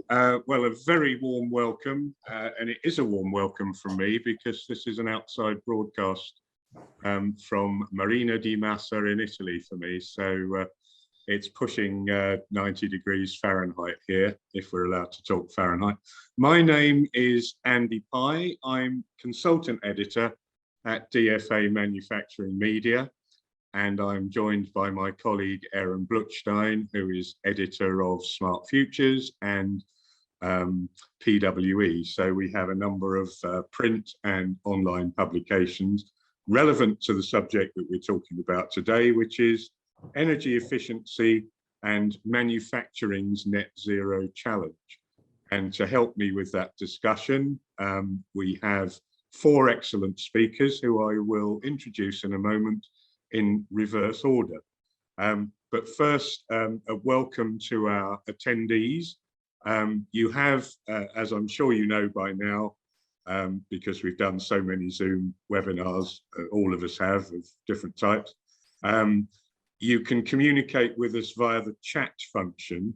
Well, a very warm welcome, and it is a warm welcome from me because this is an outside broadcast from Marina di Massa in Italy for me. So it's pushing 90 degrees Fahrenheit here, if we're allowed to talk Fahrenheit. My name is Andy Pye. I'm consultant editor at DFA Manufacturing Media, and I'm joined by my colleague Aaron Blutstein, who is editor of Smart Futures and PWE. So we have a number of print and online publications relevant to the subject that we're talking about today, which is energy efficiency and manufacturing's net zero challenge. And to help me with that discussion, we have four excellent speakers who I will introduce in a moment in reverse order. But first, a welcome to our attendees. You have, as I'm sure you know by now, because we've done so many Zoom webinars, all of us have, of different types, you can communicate with us via the chat function.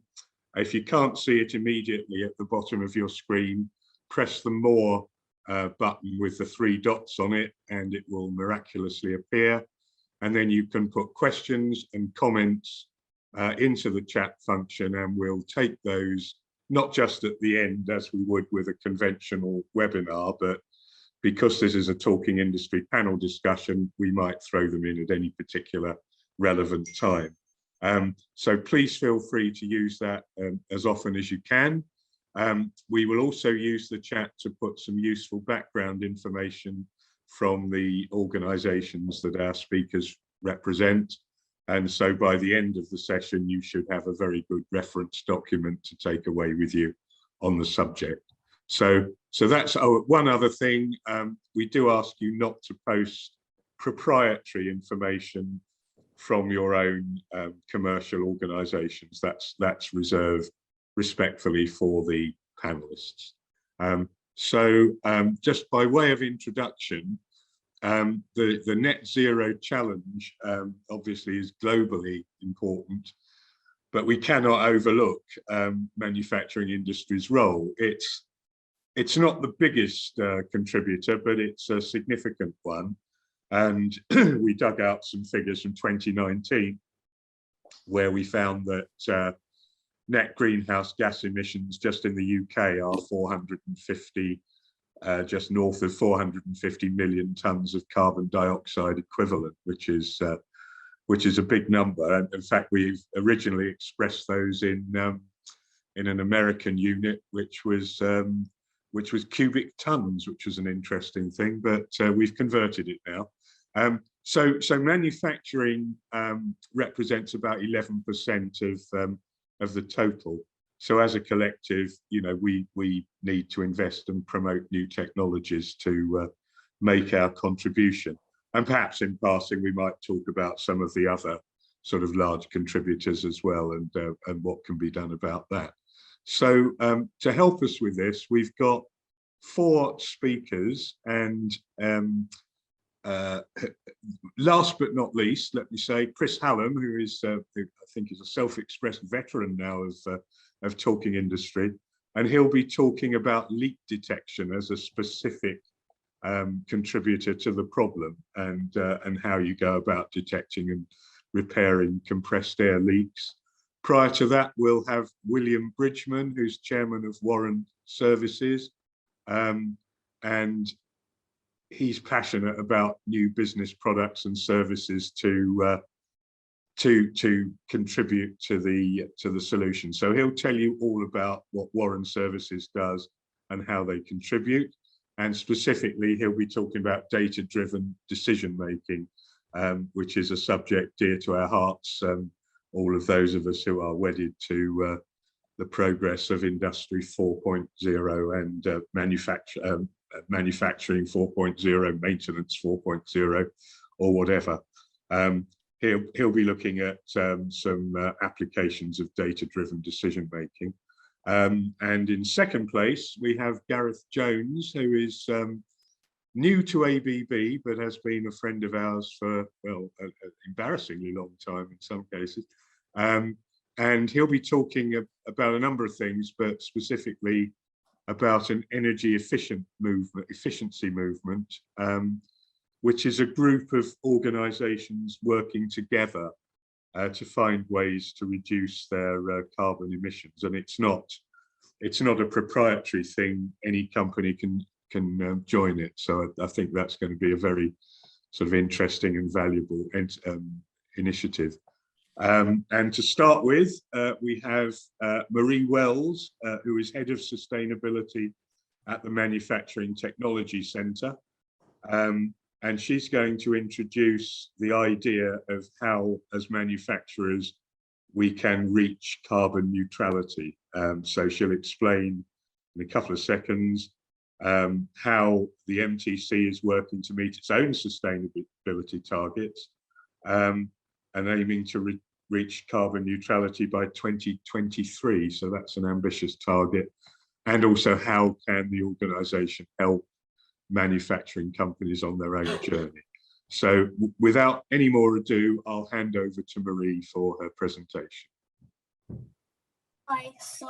If you can't see it immediately at the bottom of your screen, press the More button with the three dots on it, and it will miraculously appear. And then you can put questions and comments into the chat function, and we'll take those not just at the end as we would with a conventional webinar, but because this is a talking industry panel discussion, we might throw them in at any particular relevant time. So please feel free to use that as often as you can. We will also use the chat to put some useful background information from the organisations that our speakers represent. And so by the end of the session, you should have a very good reference document to take away with you on the subject. So that's one other thing. We do ask you not to post proprietary information from your own commercial organisations. That's reserved respectfully for the panelists. Just by way of introduction, the net zero challenge obviously is globally important, but we cannot overlook manufacturing industry's role. It's not the biggest contributor, but it's a significant one. And we dug out some figures from 2019, where we found that net greenhouse gas emissions just in the UK are 450, just north of 450 million tons of carbon dioxide equivalent, which is a big number. And in fact, we've originally expressed those in an American unit, which was cubic tons, which was an interesting thing, but we've converted it now. So manufacturing represents about 11% of the total. So as a collective, you know, we need to invest and promote new technologies to make our contribution. And perhaps in passing, we might talk about some of the other sort of large contributors as well, and what can be done about that. So to help us with this, we've got four speakers, and last but not least, let me say Chris Hallum, who is, I think, is a self-expressed veteran now of talking industry, and he'll be talking about leak detection as a specific contributor to the problem, and how you go about detecting and repairing compressed air leaks. Prior to that, we'll have William Bridgman, who's chairman of Warren Services, and he's passionate about new business products and services to contribute to the solution. So he'll tell you all about what Warren Services does and how they contribute. And specifically, he'll be talking about data-driven decision-making, which is a subject dear to our hearts, all of those of us who are wedded to the progress of Industry 4.0 and manufacturing 4.0, maintenance 4.0, or whatever. He'll be looking at some applications of data-driven decision-making. And in second place, we have Gareth Jones, who is new to ABB, but has been a friend of ours for, well, an embarrassingly long time in some cases. and he'll be talking about a number of things, but specifically about an energy efficiency movement, which is a group of organisations working together to find ways to reduce their carbon emissions. And it's not a proprietary thing. Any company can join it. So I think that's going to be a very sort of interesting and valuable initiative. And to start with, we have Marie Wells, who is Head of Sustainability at the Manufacturing Technology Centre. And she's going to introduce the idea of how, as manufacturers, we can reach carbon neutrality. So she'll explain in a couple of seconds how the MTC is working to meet its own sustainability targets, and aiming to reach carbon neutrality by 2023. So that's an ambitious target. And also, how can the organisation help manufacturing companies on their own journey? So without any more ado, I'll hand over to Marie for her presentation. Hi, so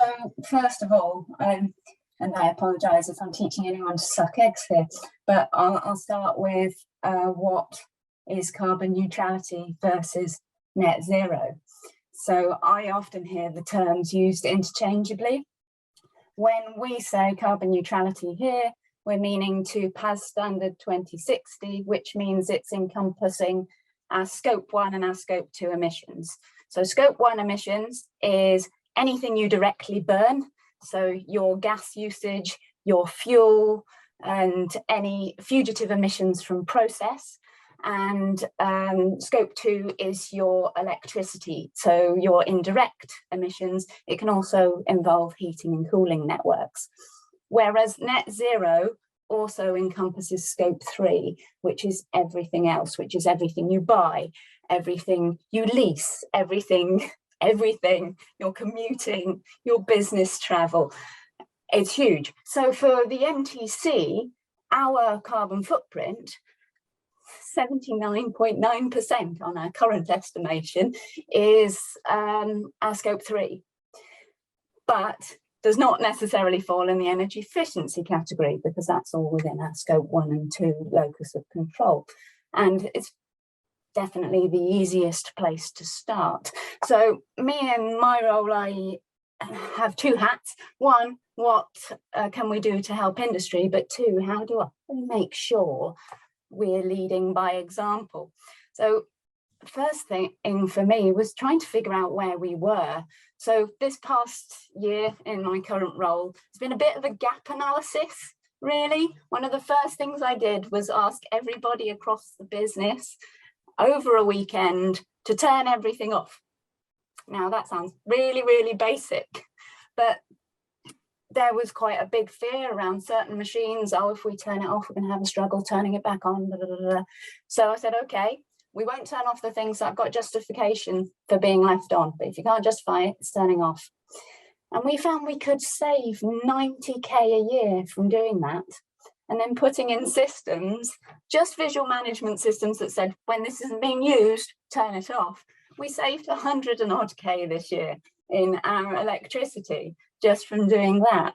first of all, and I apologise if I'm teaching anyone to suck eggs here, but I'll start with what is carbon neutrality versus net zero. So I often hear the terms used interchangeably. When we say carbon neutrality here, we're meaning to PAS standard 2060, which means it's encompassing our scope 1 and our scope 2 emissions. So scope 1 emissions is anything you directly burn. So your gas usage, your fuel, and any fugitive emissions from process. And scope 2 is your electricity, so your indirect emissions. It can also involve heating and cooling networks. Whereas net zero also encompasses scope 3, which is everything else, which is everything you buy, everything you lease, everything, you're commuting, your business travel. It's huge. So for the MTC, our carbon footprint, 79.9% on our current estimation, is our scope 3, but does not necessarily fall in the energy efficiency category, because that's all within our scope 1 and 2 locus of control. And it's definitely the easiest place to start. So me and my role, I have two hats. One, what can we do to help industry? But two, how do I make sure we're leading by example? So first thing for me was trying to figure out where we were. So this past year in my current role, it's been a bit of a gap analysis, really. One of the first things I did was ask everybody across the business over a weekend to turn everything off. Now that sounds really, really basic, but there was quite a big fear around certain machines. Oh, if we turn it off, we're going to have a struggle turning it back on. Blah, blah, blah. So I said, okay, we won't turn off the things that have got justification for being left on, but if you can't justify it, it's turning off. And we found we could save 90k a year from doing that. And then putting in systems, just visual management systems that said, when this isn't being used, turn it off. We saved 100 and odd K this year in our electricity just from doing that.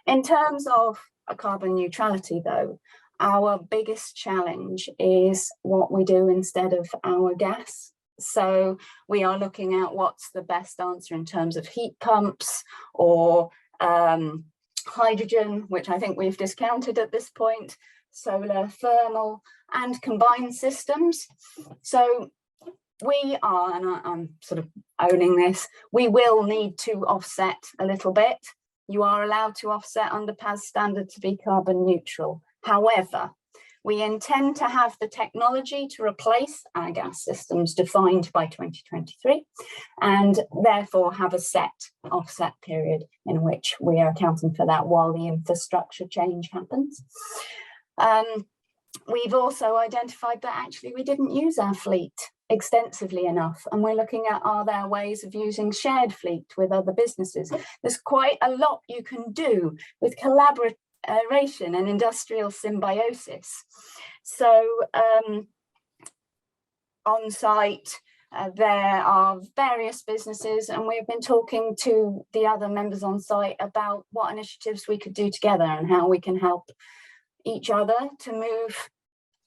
In terms of a carbon neutrality though, our biggest challenge is what we do instead of our gas. So we are looking at what's the best answer in terms of heat pumps or hydrogen, which I think we've discounted at this point, solar, thermal, and combined systems. So we are, and I'm sort of owning this, we will need to offset a little bit. You are allowed to offset under PAS standard to be carbon neutral. However, we intend to have the technology to replace our gas systems defined by 2023, and therefore have a set offset period in which we are accounting for that while the infrastructure change happens. We've also identified that actually we didn't use our fleet extensively enough, and we're looking at, are there ways of using shared fleet with other businesses? There's quite a lot you can do with collaboration and industrial symbiosis. So on-site There are various businesses, and we've been talking to the other members on site about what initiatives we could do together and how we can help each other to move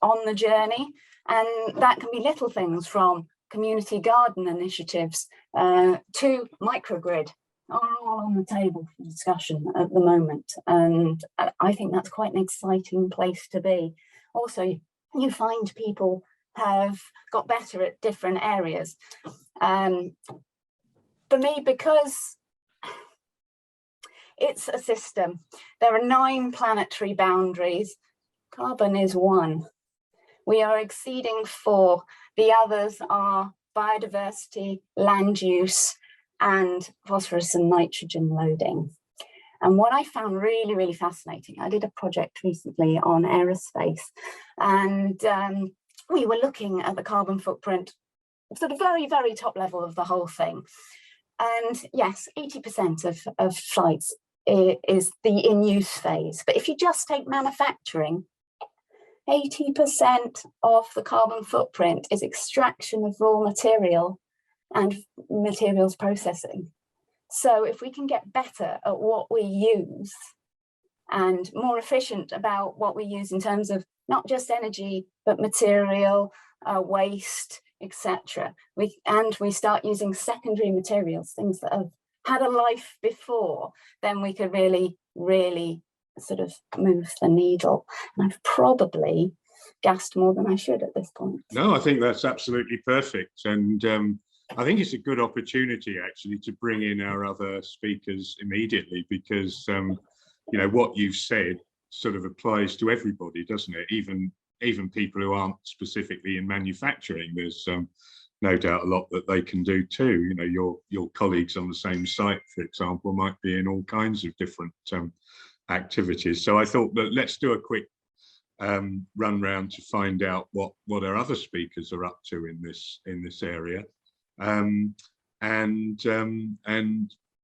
on the journey. And that can be little things from community garden initiatives to microgrid are all on the table for discussion at the moment. And I think that's quite an exciting place to be. Also, you find people have got better at different areas. For me, because it's a system, there are 9 planetary boundaries. Carbon is 1. We are exceeding 4. The others are biodiversity, land use, and phosphorus and nitrogen loading. And what I found really, really fascinating, I did a project recently on aerospace, and we were looking at the carbon footprint, sort of very, very top level of the whole thing. And yes, 80% of flights is the in-use phase. But if you just take manufacturing, 80% of the carbon footprint is extraction of raw material and materials processing. So if we can get better at what we use and more efficient about what we use in terms of not just energy, but material, waste, etc. We start using secondary materials, things that have had a life before, then we could really, really sort of move the needle. And I've probably gassed more than I should at this point. No, I think that's absolutely perfect. And I think it's a good opportunity actually to bring in our other speakers immediately, because you know, what you've said sort of applies to everybody, doesn't it? Even people who aren't specifically in manufacturing. There's no doubt a lot that they can do too. You know, your colleagues on the same site, for example, might be in all kinds of different activities. So I thought that let's do a quick run round to find out what our other speakers are up to in this area, and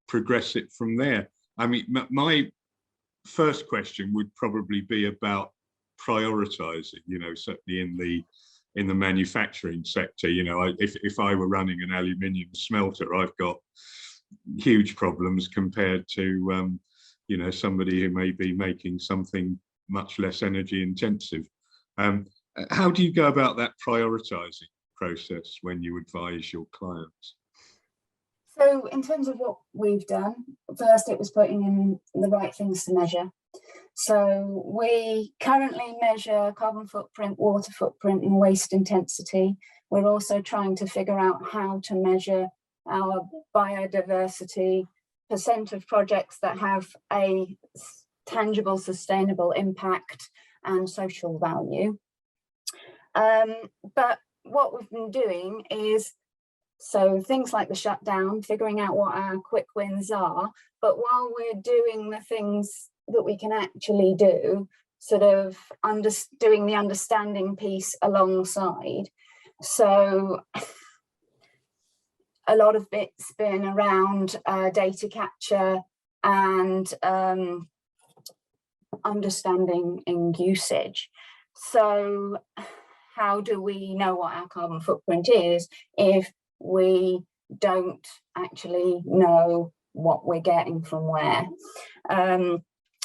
progress it from there. I mean, my first question would probably be about prioritizing, you know, certainly in the manufacturing sector. You know, if I were running an aluminium smelter, I've got huge problems compared to you know, somebody who may be making something much less energy intensive. How do you go about that prioritizing process when you advise your clients? So in terms of what we've done, first it was putting in the right things to measure. So we currently measure carbon footprint, water footprint, and waste intensity. We're also trying to figure out how to measure our biodiversity, percent of projects that have a tangible, sustainable impact and social value. But what we've been doing is, so things like the shutdown, figuring out what our quick wins are, but while we're doing the things that we can actually do, sort of doing the understanding piece alongside. So a lot of it's been around data capture and understanding in usage. So how do we know what our carbon footprint is if we don't actually know what we're getting from where?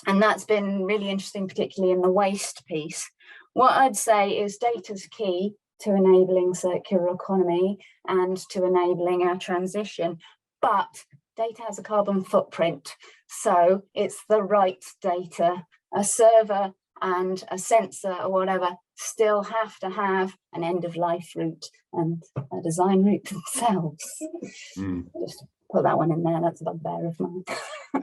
And that's been really interesting, particularly in the waste piece. What I'd say is data's key to enabling circular economy and to enabling our transition, but data has a carbon footprint, so it's the right data. A server and a sensor or whatever still have to have an end-of-life route and a design route themselves. Just put that one in there, that's a bugbear of mine.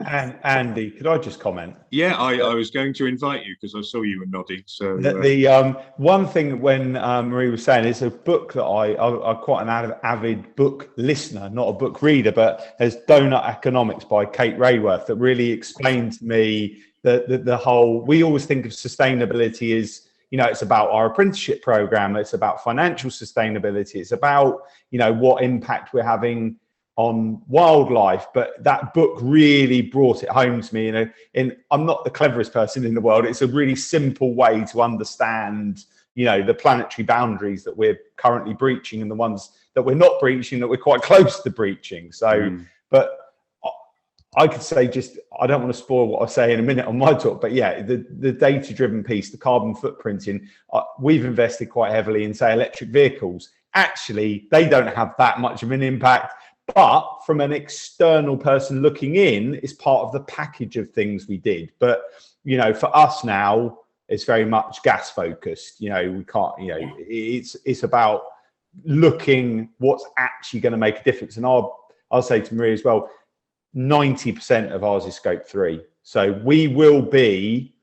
And Andy, could I just comment? Yeah, I was going to invite you because I saw you were nodding. So the one thing when Marie was saying, it's a book that I'm quite an avid book listener, not a book reader, but there's Doughnut Economics by Kate Raworth that really explained to me the whole, we always think of sustainability as, you know, it's about our apprenticeship program, it's about financial sustainability, it's about, you know, what impact we're having on wildlife, but that book really brought it home to me. I'm not the cleverest person in the world. It's a really simple way to understand, the planetary boundaries that we're currently breaching and the ones that we're not breaching, that we're quite close to breaching. So, but I could say, I don't want to spoil what I say in a minute on my talk, but yeah, the data-driven piece, the carbon footprinting, we've invested quite heavily in, say, electric vehicles. Actually, they don't have that much of an impact, but from an external person looking in, it's part of the package of things we did. But, for us now, it's very much gas focused. We can't, it's about looking what's actually going to make a difference. And I'll say to Marie as well, 90% of ours is scope 3. So we will be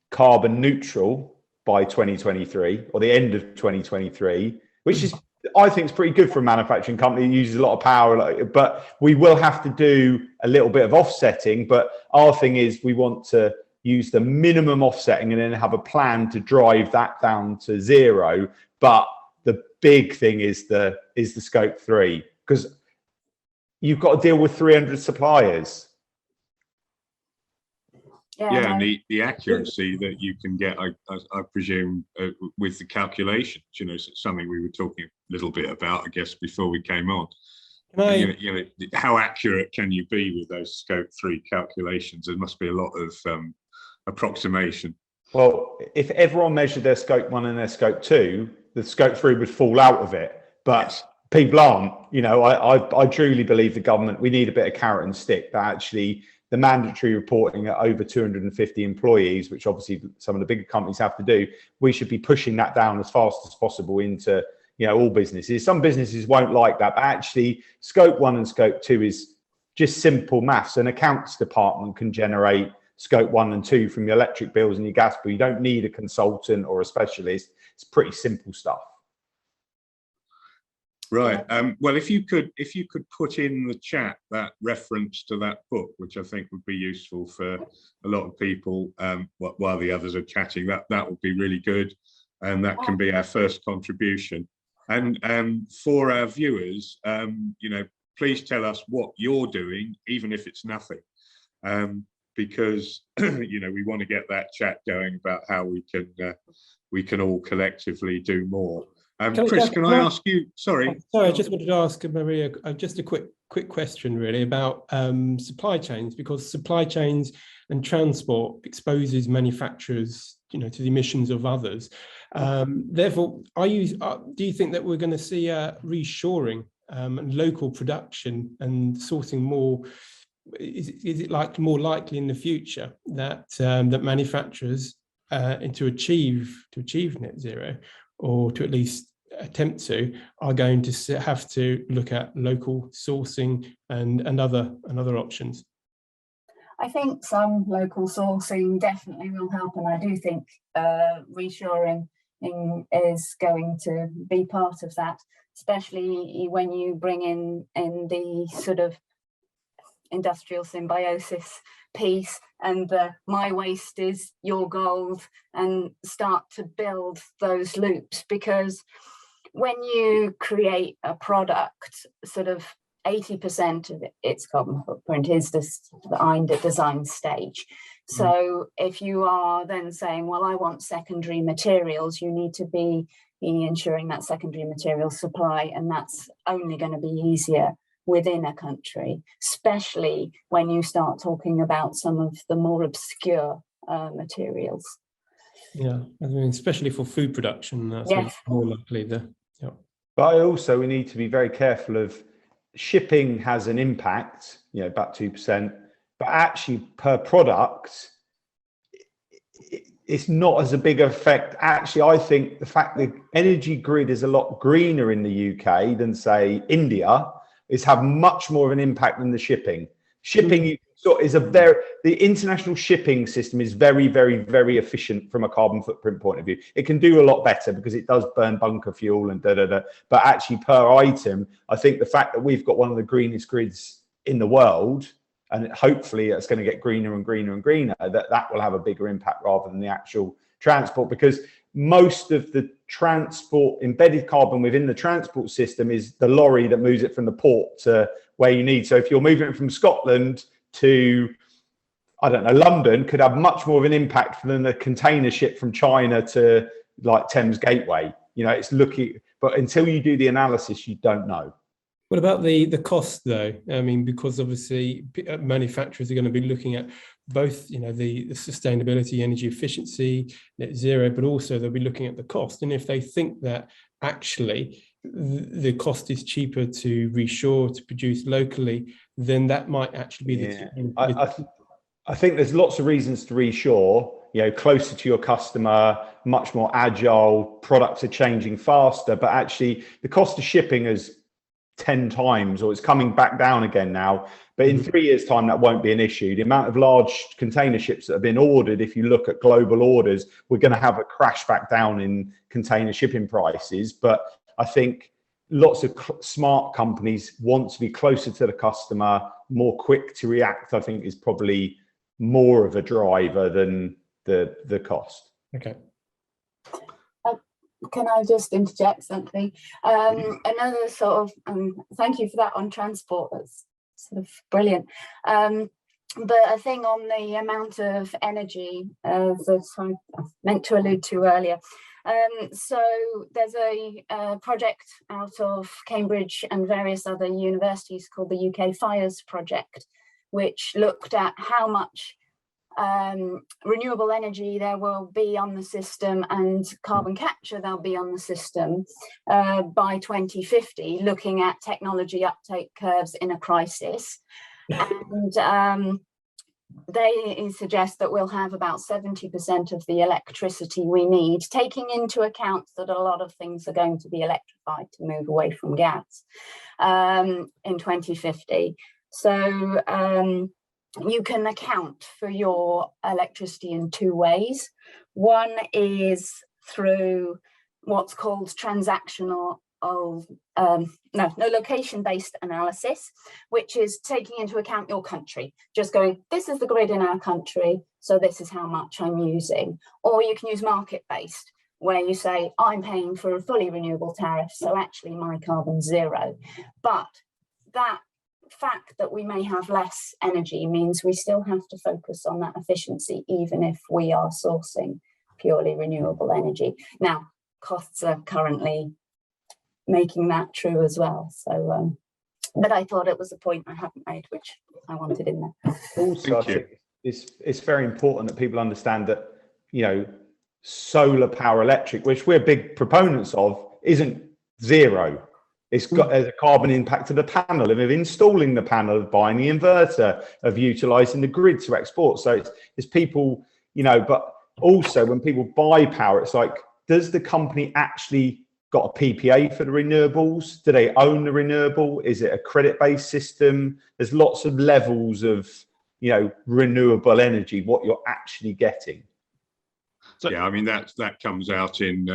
carbon neutral by 2023 or the end of 2023, which is, I think, is pretty good for a manufacturing company. It uses a lot of power, but we will have to do a little bit of offsetting. But our thing is we want to use the minimum offsetting and then have a plan to drive that down to 0. But the big thing is the scope 3, because you've got to deal with 300 suppliers. Yeah, and the accuracy that you can get, I presume, with the calculations, it's something we were talking a little bit about, I guess, before we came on. How accurate can you be with those scope 3 calculations? There must be a lot of approximation. Well, if everyone measured their scope 1 and their scope 2, the scope 3 would fall out of it. But yes, people aren't. I truly believe the government, we need a bit of carrot and stick. That actually, the mandatory reporting at over 250 employees, which obviously some of the bigger companies have to do, we should be pushing that down as fast as possible into all businesses. Some businesses won't like that, but actually scope 1 and scope 2 is just simple maths. An accounts department can generate scope 1 and 2 from your electric bills and your gas bill. You don't need a consultant or a specialist. It's pretty simple stuff. Right. Well, if you could put in the chat that reference to that book, which I think would be useful for a lot of people while the others are chatting, that would be really good, and that can be our first contribution. And for our viewers, please tell us what you're doing, even if it's nothing, because we want to get that chat going about how we can all collectively do more. Chris, can I ask you? Sorry, I just wanted to ask Maria just a quick question, really, about supply chains, because supply chains and transport exposes manufacturers, to the emissions of others. Therefore, do you think that we're going to see reshoring and local production and sourcing more? Is it more likely in the future that that manufacturers, to achieve net zero, or to at least attempt to, are going to have to look at local sourcing and other options? I think some local sourcing definitely will help, and I do think reshoring is going to be part of that, especially when you bring in the sort of industrial symbiosis piece and the my waste is your gold, and start to build those loops. Because when you create a product, sort of 80% of its carbon footprint is behind at design stage. So if you are then saying, well, I want secondary materials, you need to be ensuring that secondary material supply, and that's only going to be easier within a country, especially when you start talking about some of the more obscure materials. Yeah, I mean, especially for food production, that's more likely there. Yeah. But we need to be very careful of shipping has an impact, about 2%, but actually per product, it's not as a big effect. Actually, I think the fact the energy grid is a lot greener in the UK than, say, India, is have much more of an impact than the shipping. Shipping is the international shipping system is very, very, very efficient from a carbon footprint point of view. It can do a lot better because it does burn bunker fuel and but actually per item, I think the fact that we've got one of the greenest grids in the world, and hopefully it's going to get greener and greener and greener, that will have a bigger impact rather than the actual transport, because most of the transport, embedded carbon within the transport system is the lorry that moves it from the port to where you need. So if you're moving it from Scotland to, I don't know, London, could have much more of an impact than a container ship from China to like Thames Gateway. You know, it's looking, but until you do the analysis, you don't know. What about the cost though? I mean, because obviously manufacturers are going to be looking at both, you know, the sustainability, energy efficiency, net zero, but also they'll be looking at the cost. And if they think that actually the cost is cheaper to reshore, to produce locally, then that might actually be I think there's lots of reasons to reshore, you know, closer to your customer, much more agile, products are changing faster, but actually the cost of shipping is 10 times, or it's coming back down again now. But in 3 years' time, that won't be an issue. The amount of large container ships that have been ordered, if you look at global orders, we're going to have a crash back down in container shipping prices. But I think lots of smart companies want to be closer to the customer, more quick to react, I think is probably more of a driver than the cost. Okay. Can I just interject something? Another sort of, thank you for that on transport, that's sort of brilliant. But a thing on the amount of energy that I meant to allude to earlier. So there's a project out of Cambridge and various other universities called the UK Fires Project, which looked at how much renewable energy there will be on the system and carbon capture there'll be on the system by 2050, looking at technology uptake curves in a crisis. And they suggest that we'll have about 70% of the electricity we need, taking into account that a lot of things are going to be electrified to move away from gas in 2050. So you can account for your electricity in two ways. One is through what's called location-based analysis, which is taking into account your country, just going, this is the grid in our country, so this is how much I'm using. Or you can use market-based, where you say, I'm paying for a fully renewable tariff, so actually my carbon's zero. But that fact that we may have less energy means we still have to focus on that efficiency, even if we are sourcing purely renewable energy. Now, costs are currently making that true as well. So, but I thought it was a point I hadn't made, which I wanted in there. Also, I think it's very important that people understand that, you know, solar power electric, which we're big proponents of, isn't zero. It's got a carbon impact of the panel, of installing the panel, of buying the inverter, of utilising the grid to export. So it's people, you know, but also when people buy power, it's like, does the company actually got a PPA for the renewables? Do they own the renewable? Is it a credit-based system? There's lots of levels of, you know, renewable energy, what you're actually getting. So, yeah, I mean, that comes out in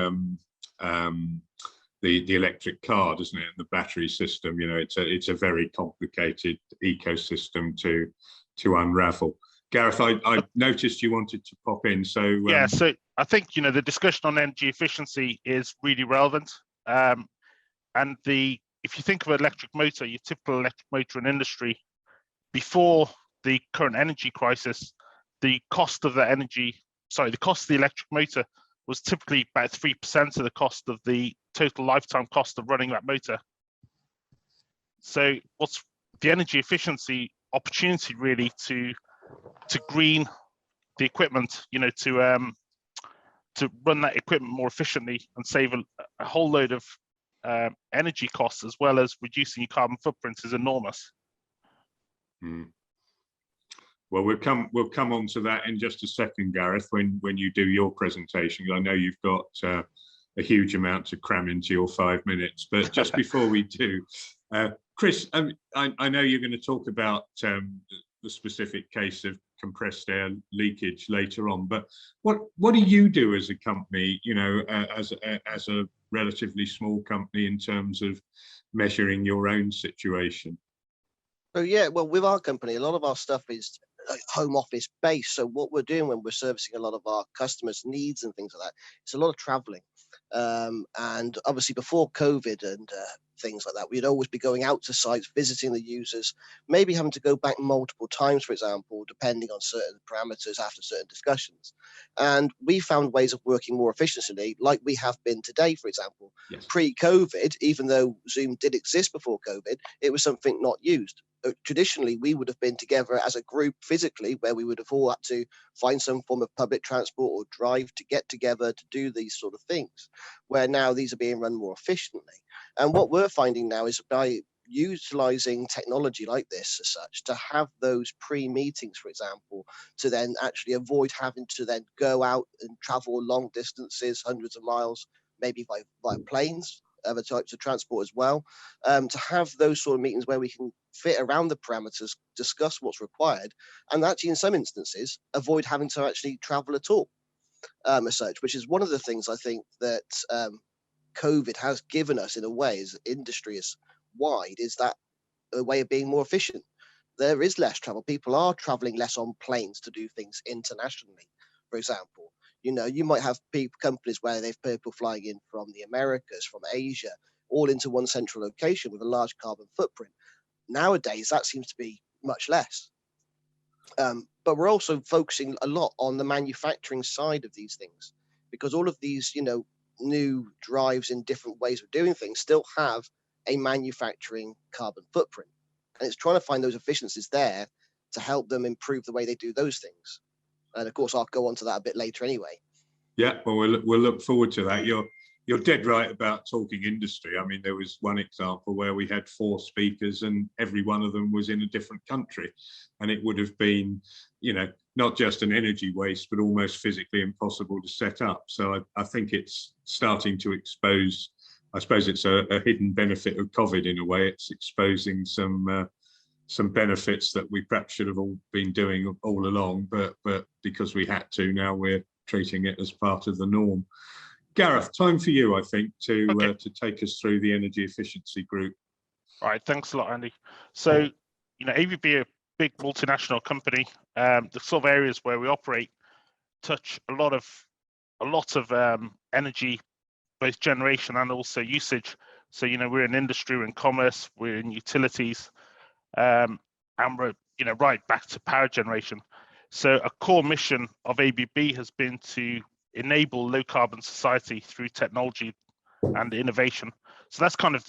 the electric car, doesn't it? The battery system, you know, it's a very complicated ecosystem to unravel. Gareth, I noticed you wanted to pop in, so yeah. So I think, you know, the discussion on energy efficiency is really relevant, and if you think of an electric motor, your typical electric motor in industry, before the current energy crisis, the cost of the electric motor was typically about 3% of the cost of the total lifetime cost of running that motor. So what's the energy efficiency opportunity really to green the equipment, you know, to run that equipment more efficiently and save a whole load of energy costs, as well as reducing your carbon footprint, is enormous. Well, we'll come on to that in just a second, Gareth, when you do your presentation. I know you've got a huge amount to cram into your 5 minutes, but just before we do, Chris, I know you're going to talk about the specific case of compressed air leakage later on, but what do you do as a company, you know, as a relatively small company, in terms of measuring your own situation? So yeah, well, with our company, a lot of our stuff is home office base. So what we're doing when we're servicing a lot of our customers' needs and things like that, it's a lot of traveling. And obviously before COVID and things like that, we'd always be going out to sites, visiting the users, maybe having to go back multiple times, for example, depending on certain parameters after certain discussions. And we found ways of working more efficiently, like we have been today, for example. Yes. Pre-COVID, even though Zoom did exist before COVID, it was something not used. Traditionally, we would have been together as a group physically, where we would have all had to find some form of public transport or drive to get together to do these sort of things, where now these are being run more efficiently. And what we're finding now is by utilizing technology like this as such, to have those pre-meetings, for example, to then actually avoid having to then go out and travel long distances, hundreds of miles, maybe by planes, other types of transport as well, to have those sort of meetings where we can fit around the parameters, discuss what's required, and actually in some instances avoid having to actually travel at all, as such, which is one of the things I think that COVID has given us in a way, as industry is wide, is that a way of being more efficient. There is less travel. People are traveling less on planes to do things internationally, for example. You know, you might have companies where they've people flying in from the Americas, from Asia, all into one central location with a large carbon footprint. Nowadays, that seems to be much less. But we're also focusing a lot on the manufacturing side of these things, because all of these, you know, new drives in different ways of doing things still have a manufacturing carbon footprint. And it's trying to find those efficiencies there to help them improve the way they do those things. And of course, I'll go on to that a bit later anyway. Yeah, well, we'll look forward to that. You're dead right about talking industry. I mean, there was one example where we had 4 speakers and every one of them was in a different country. And it would have been, you know, not just an energy waste, but almost physically impossible to set up. So I think it's starting to expose, I suppose it's a hidden benefit of COVID in a way. It's exposing some benefits that we perhaps should have all been doing all along, but because we had to, now we're treating it as part of the norm. Gareth, time for you, I think, to take us through the energy efficiency group. All right, thanks a lot, Andy. So, you know, ABB, a big multinational company, the sort of areas where we operate touch a lot of energy, both generation and also usage. So, you know, we're in industry, we're in commerce, we're in utilities, and we're, you know, right back to power generation. So a core mission of ABB has been to enable low carbon society through technology and innovation. So that's kind of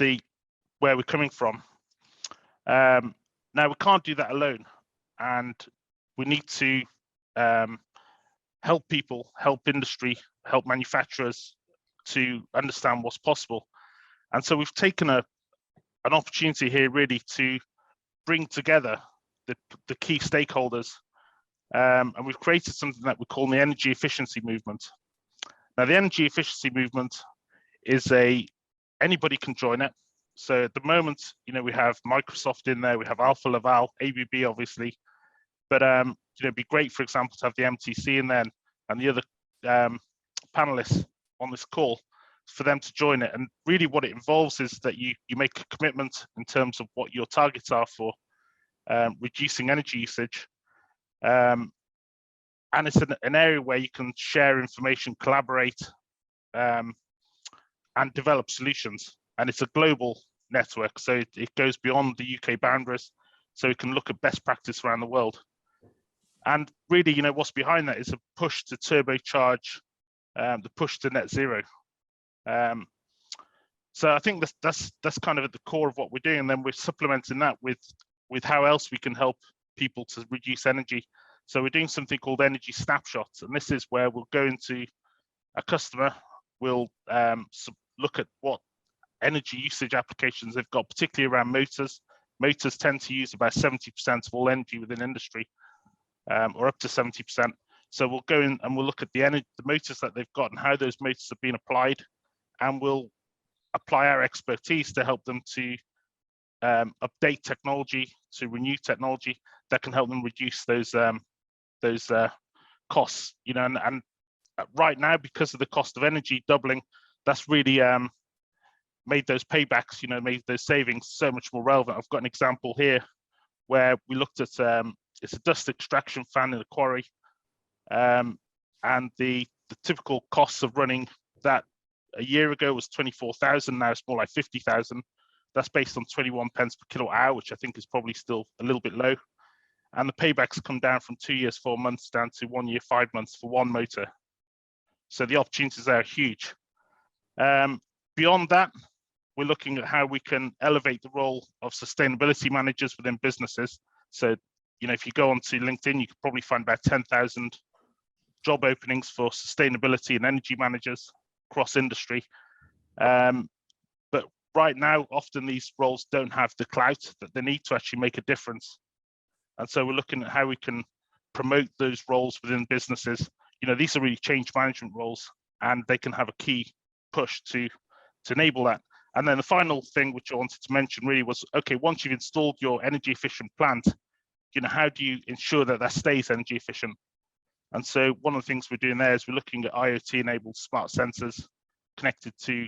where we're coming from. Now we can't do that alone, and we need to help people, help industry, help manufacturers to understand what's possible. And so we've taken an opportunity here really to bring together the key stakeholders, and we've created something that we call the energy efficiency movement. Now, the energy efficiency movement is anybody can join it. So at the moment, you know, we have Microsoft in there, we have Alfa Laval, ABB obviously, but you know, it'd be great, for example, to have the MTC in there and the other panelists on this call for them to join it. And really what it involves is that you make a commitment in terms of what your targets are for reducing energy usage. And it's an area where you can share information, collaborate, and develop solutions. And it's a global network, so it goes beyond the UK boundaries, so we can look at best practice around the world. And really, you know, what's behind that is a push to turbocharge the push to net zero. So I think that's kind of at the core of what we're doing, and then we're supplementing that with how else we can help people to reduce energy. So we're doing something called Energy Snapshots, and this is where we'll go into a customer, we'll look at what energy usage applications they've got, particularly around motors. Motors tend to use about 70% of all energy within industry, or up to 70%. So we'll go in and we'll look at the motors that they've got and how those motors have been applied, and we'll apply our expertise to help them to update technology, to renew technology that can help them reduce those costs. You know, and right now, because of the cost of energy doubling, that's really made those paybacks, you know, made those savings so much more relevant. I've got an example here where we looked at It's a dust extraction fan in a quarry, and the typical costs of running that a year ago was 24,000. Now it's more like 50,000. That's based on 21 pence per kilowatt hour, which I think is probably still a little bit low. And the paybacks come down from 2 years, 4 months down to 1 year, 5 months for one motor. So the opportunities there are huge. Beyond that, we're looking at how we can elevate the role of sustainability managers within businesses. So, if you go onto LinkedIn, you could probably find about 10,000 job openings for sustainability and energy managers across industry. But right now, often these roles don't have the clout that they need to actually make a difference. And so we're looking at how we can promote those roles within businesses. These are really change management roles, and they can have a key push to enable that. And then the final thing which I wanted to mention really was, okay, once you've installed your energy efficient plant, how do you ensure that that stays energy efficient? And so one of the things we're doing there is we're looking at IoT enabled smart sensors connected to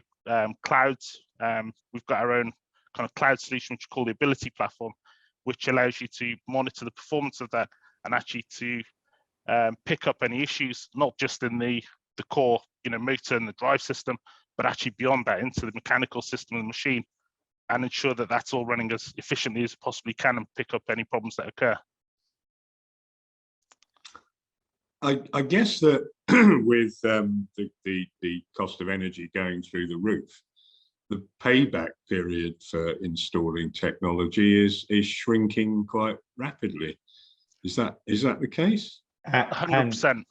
clouds. We've got our own kind of cloud solution, which we call the Ability platform, which allows you to monitor the performance of that and actually to pick up any issues, not just in the core, motor and the drive system, but actually beyond that into the mechanical system of the machine, and ensure that that's all running as efficiently as it possibly can and pick up any problems that occur. I guess that with the cost of energy going through the roof, the payback period for installing technology is shrinking quite rapidly. Is that the case? 100%.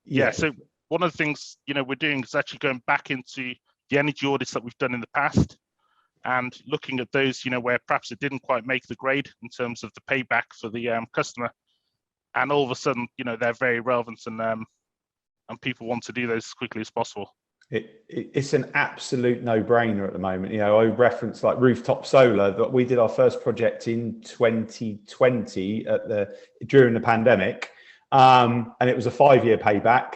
Yeah. So one of the things we're doing is actually going back into the energy audits that we've done in the past and looking at those where perhaps it didn't quite make the grade in terms of the payback for the customer, and all of a sudden they're very relevant and people want to do those as quickly as possible. It's an absolute no-brainer at the moment. I reference like rooftop solar, that we did our first project in 2020 during the pandemic, and it was a 5-year payback.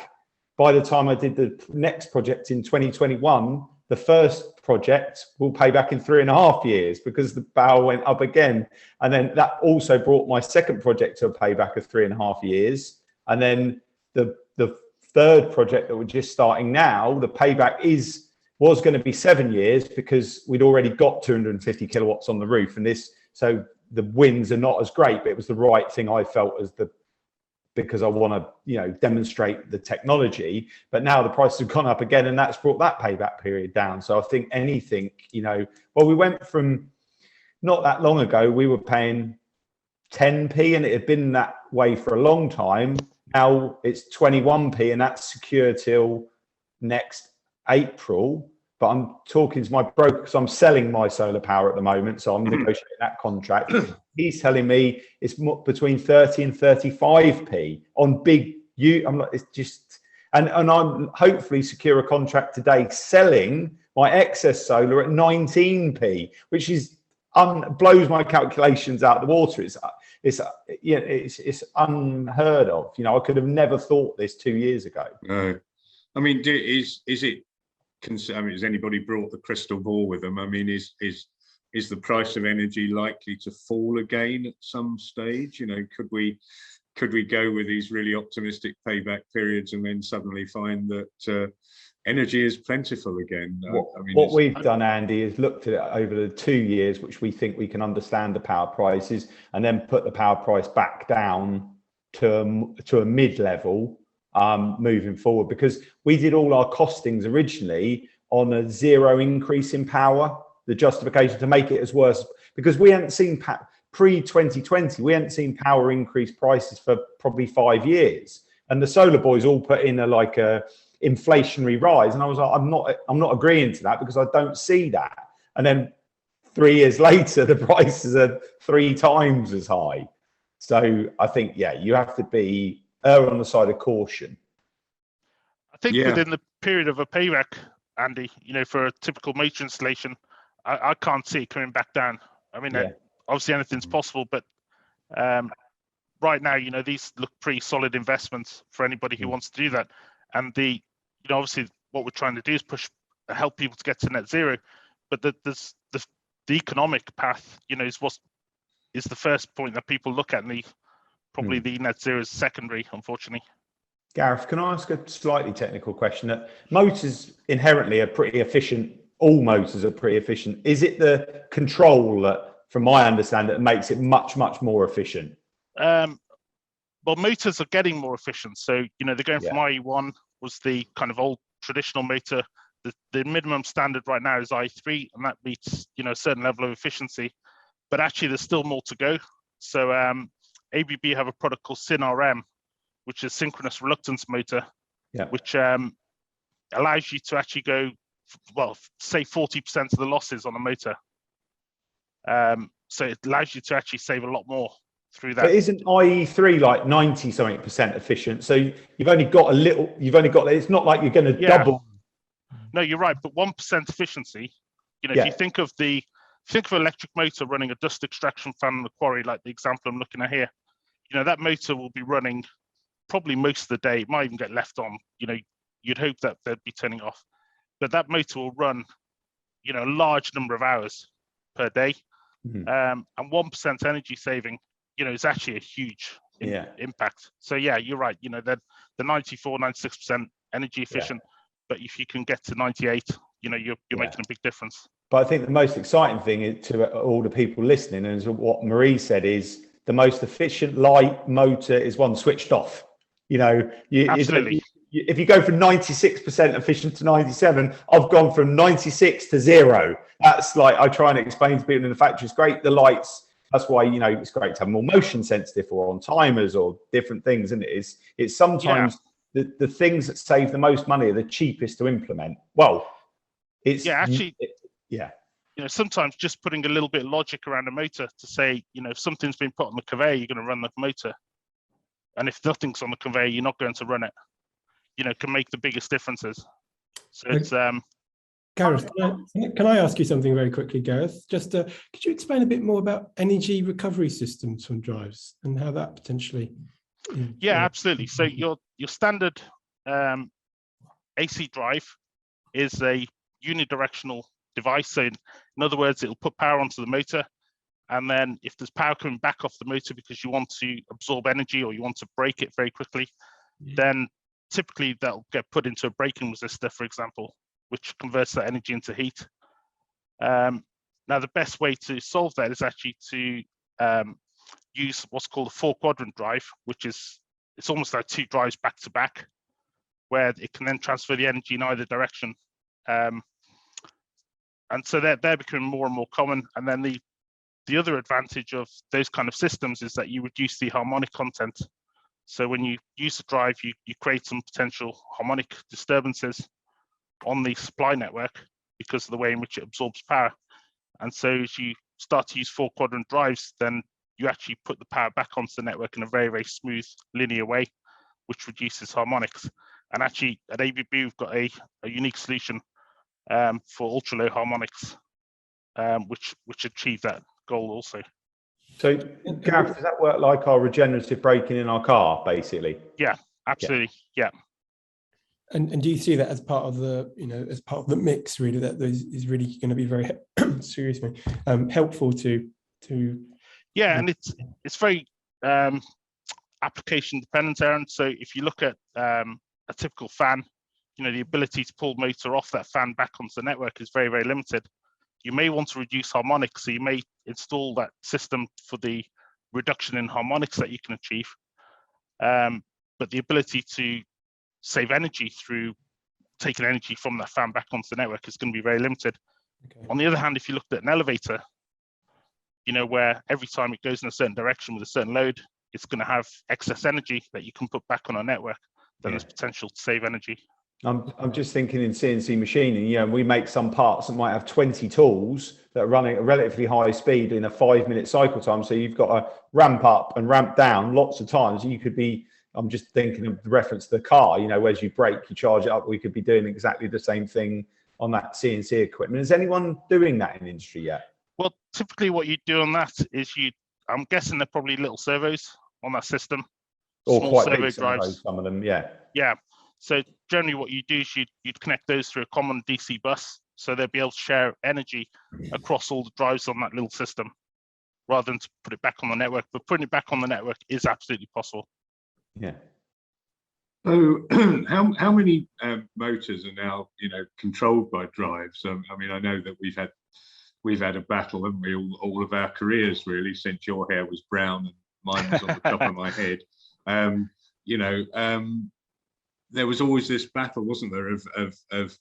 By the time I did the next project in 2021, the first project will pay back in 3.5 years because the barrel went up again. And then that also brought my second project to a payback of 3.5 years. And then the third project that we're just starting now, the payback was going to be 7 years because we'd already got 250 kilowatts on the roof. And so the winds are not as great, but it was the right thing I felt because I want to, demonstrate the technology. But now the prices have gone up again, and that's brought that payback period down. So I think anything, we went from not that long ago, we were paying 10p, and it had been that way for a long time. Now it's 21p, and that's secure till next April. But I'm talking to my broker because I'm selling my solar power at the moment, so I'm negotiating that contract. He's telling me it's between 30 and 35p on big. I'm like, it's just, and I'm hopefully secure a contract today selling my excess solar at 19p, which is blows my calculations out of the water. It's unheard of. I could have never thought this 2 years ago. No, I mean, is it? Has anybody brought the crystal ball with them? I mean, is the price of energy likely to fall again at some stage? Could we go with these really optimistic payback periods and then suddenly find that energy is plentiful again? What we've done, Andy, is looked at it over the 2 years, which we think we can understand the power prices, and then put the power price back down to a mid-level. Moving forward, because we did all our costings originally on a 0 increase in power, the justification to make it as worse, because we hadn't seen pre-2020, we hadn't seen power increase prices for probably 5 years, and the solar boys all put in a inflationary rise, and I was like, I'm not agreeing to that because I don't see that. And then 3 years later, the prices are 3 times as high. So I think, you have to be on the side of caution. I think within the period of a payback, Andy, for a typical motor installation, I can't see it coming back down. I mean, obviously anything's possible, but right now, these look pretty solid investments for anybody who wants to do that. And obviously what we're trying to do is help people to get to net zero, but the economic path, is the first point that people look at, and Probably the net zero is secondary, unfortunately. Gareth, can I ask a slightly technical question? That motors inherently are pretty efficient. All motors are pretty efficient. Is it the control that, from my understanding, that makes it much, much more efficient? Well, motors are getting more efficient. So, they're going from IE1 was the kind of old traditional motor. The minimum standard right now is IE3, and that meets, a certain level of efficiency. But actually, there's still more to go. So ABB have a product called SynRM, which is synchronous reluctance motor, which allows you to actually go, well, say 40% of the losses on a motor. So it allows you to actually save a lot more through that. But isn't IE3 like 90-something% efficient? So you've only got a little, it's not like you're going to double. No, you're right. But 1% efficiency, if you think of an electric motor running a dust extraction fan in the quarry, like the example I'm looking at here, that motor will be running probably most of the day. It might even get left on. You'd hope that they'd be turning off, but that motor will run, a large number of hours per day. And 1% energy saving, is actually a huge impact. So you're right. The 94-96% energy efficient, but if you can get to 98, you're making a big difference. But I think the most exciting thing is, to all the people listening, and what Marie said, is the most efficient light motor is one switched off. Absolutely. If you go from 96% efficient to 97, I've gone from 96 to 0. That's like, I try and explain to people in the factory, it's great, the lights. That's why, it's great to have more motion sensitive or on timers or different things. And it's sometimes the things that save the most money are the cheapest to implement. Well, it's sometimes just putting a little bit of logic around a motor to say, if something's been put on the conveyor, you're going to run the motor. And if nothing's on the conveyor, you're not going to run it. Can make the biggest differences. So it's Gareth, can I ask you something very quickly, Gareth? Just could you explain a bit more about energy recovery systems from drives and how that potentially? Absolutely. So your standard AC drive is a unidirectional device. So in other words, it'll put power onto the motor, and then if there's power coming back off the motor because you want to absorb energy or you want to break it very quickly, then typically that'll get put into a braking resistor, for example, which converts that energy into heat. Now, the best way to solve that is actually to use what's called a 4-quadrant drive, which is, it's almost like 2 drives back to back, where it can then transfer the energy in either direction. And so they're becoming more and more common. And then the other advantage of those kind of systems is that you reduce the harmonic content. So when you use the drive, you create some potential harmonic disturbances on the supply network because of the way in which it absorbs power. And so as you start to use 4-quadrant drives, then you actually put the power back onto the network in a very, very smooth linear way, which reduces harmonics. And actually at ABB, we've got a unique solution for ultra low harmonics, which achieve that goal also. So, Gareth, does that work like our regenerative braking in our car, basically? Yeah, absolutely. Yeah. And do you see that as part of the, as part of the mix, really, that is really going to be very, excuse me, helpful to. Yeah, and it's very application dependent, Aaron. So if you look at a typical fan, the ability to pull motor off that fan back onto the network is very, very limited. You may want to reduce harmonics, so you may install that system for the reduction in harmonics that you can achieve. But the ability to save energy through taking energy from that fan back onto the network is going to be very limited. Okay. On the other hand, if you looked at an elevator, where every time it goes in a certain direction with a certain load, it's going to have excess energy that you can put back on a network, then there's potential to save energy. I'm just thinking in CNC machining, we make some parts that might have 20 tools that are running at a relatively high speed in a 5-minute cycle time. So you've got to ramp up and ramp down lots of times. You could be, I'm just thinking of the reference to the car, as you brake, you charge it up. We could be doing exactly the same thing on that CNC equipment. Is anyone doing that in the industry yet? Well, typically what you do on that is I'm guessing they're probably little servos on that system. Or small quite servo big drives. Some of them, yeah. Yeah. So generally what you do is you'd connect those through a common DC bus. So they'll be able to share energy across all the drives on that little system. rather than to put it back on the network. But putting it back on the network is absolutely possible. Yeah. So how many motors are now, controlled by drives? I mean, I know that we've had a battle, haven't we, all of our careers really, since your hair was brown and mine was on the top of my head. There was always this battle, wasn't there, of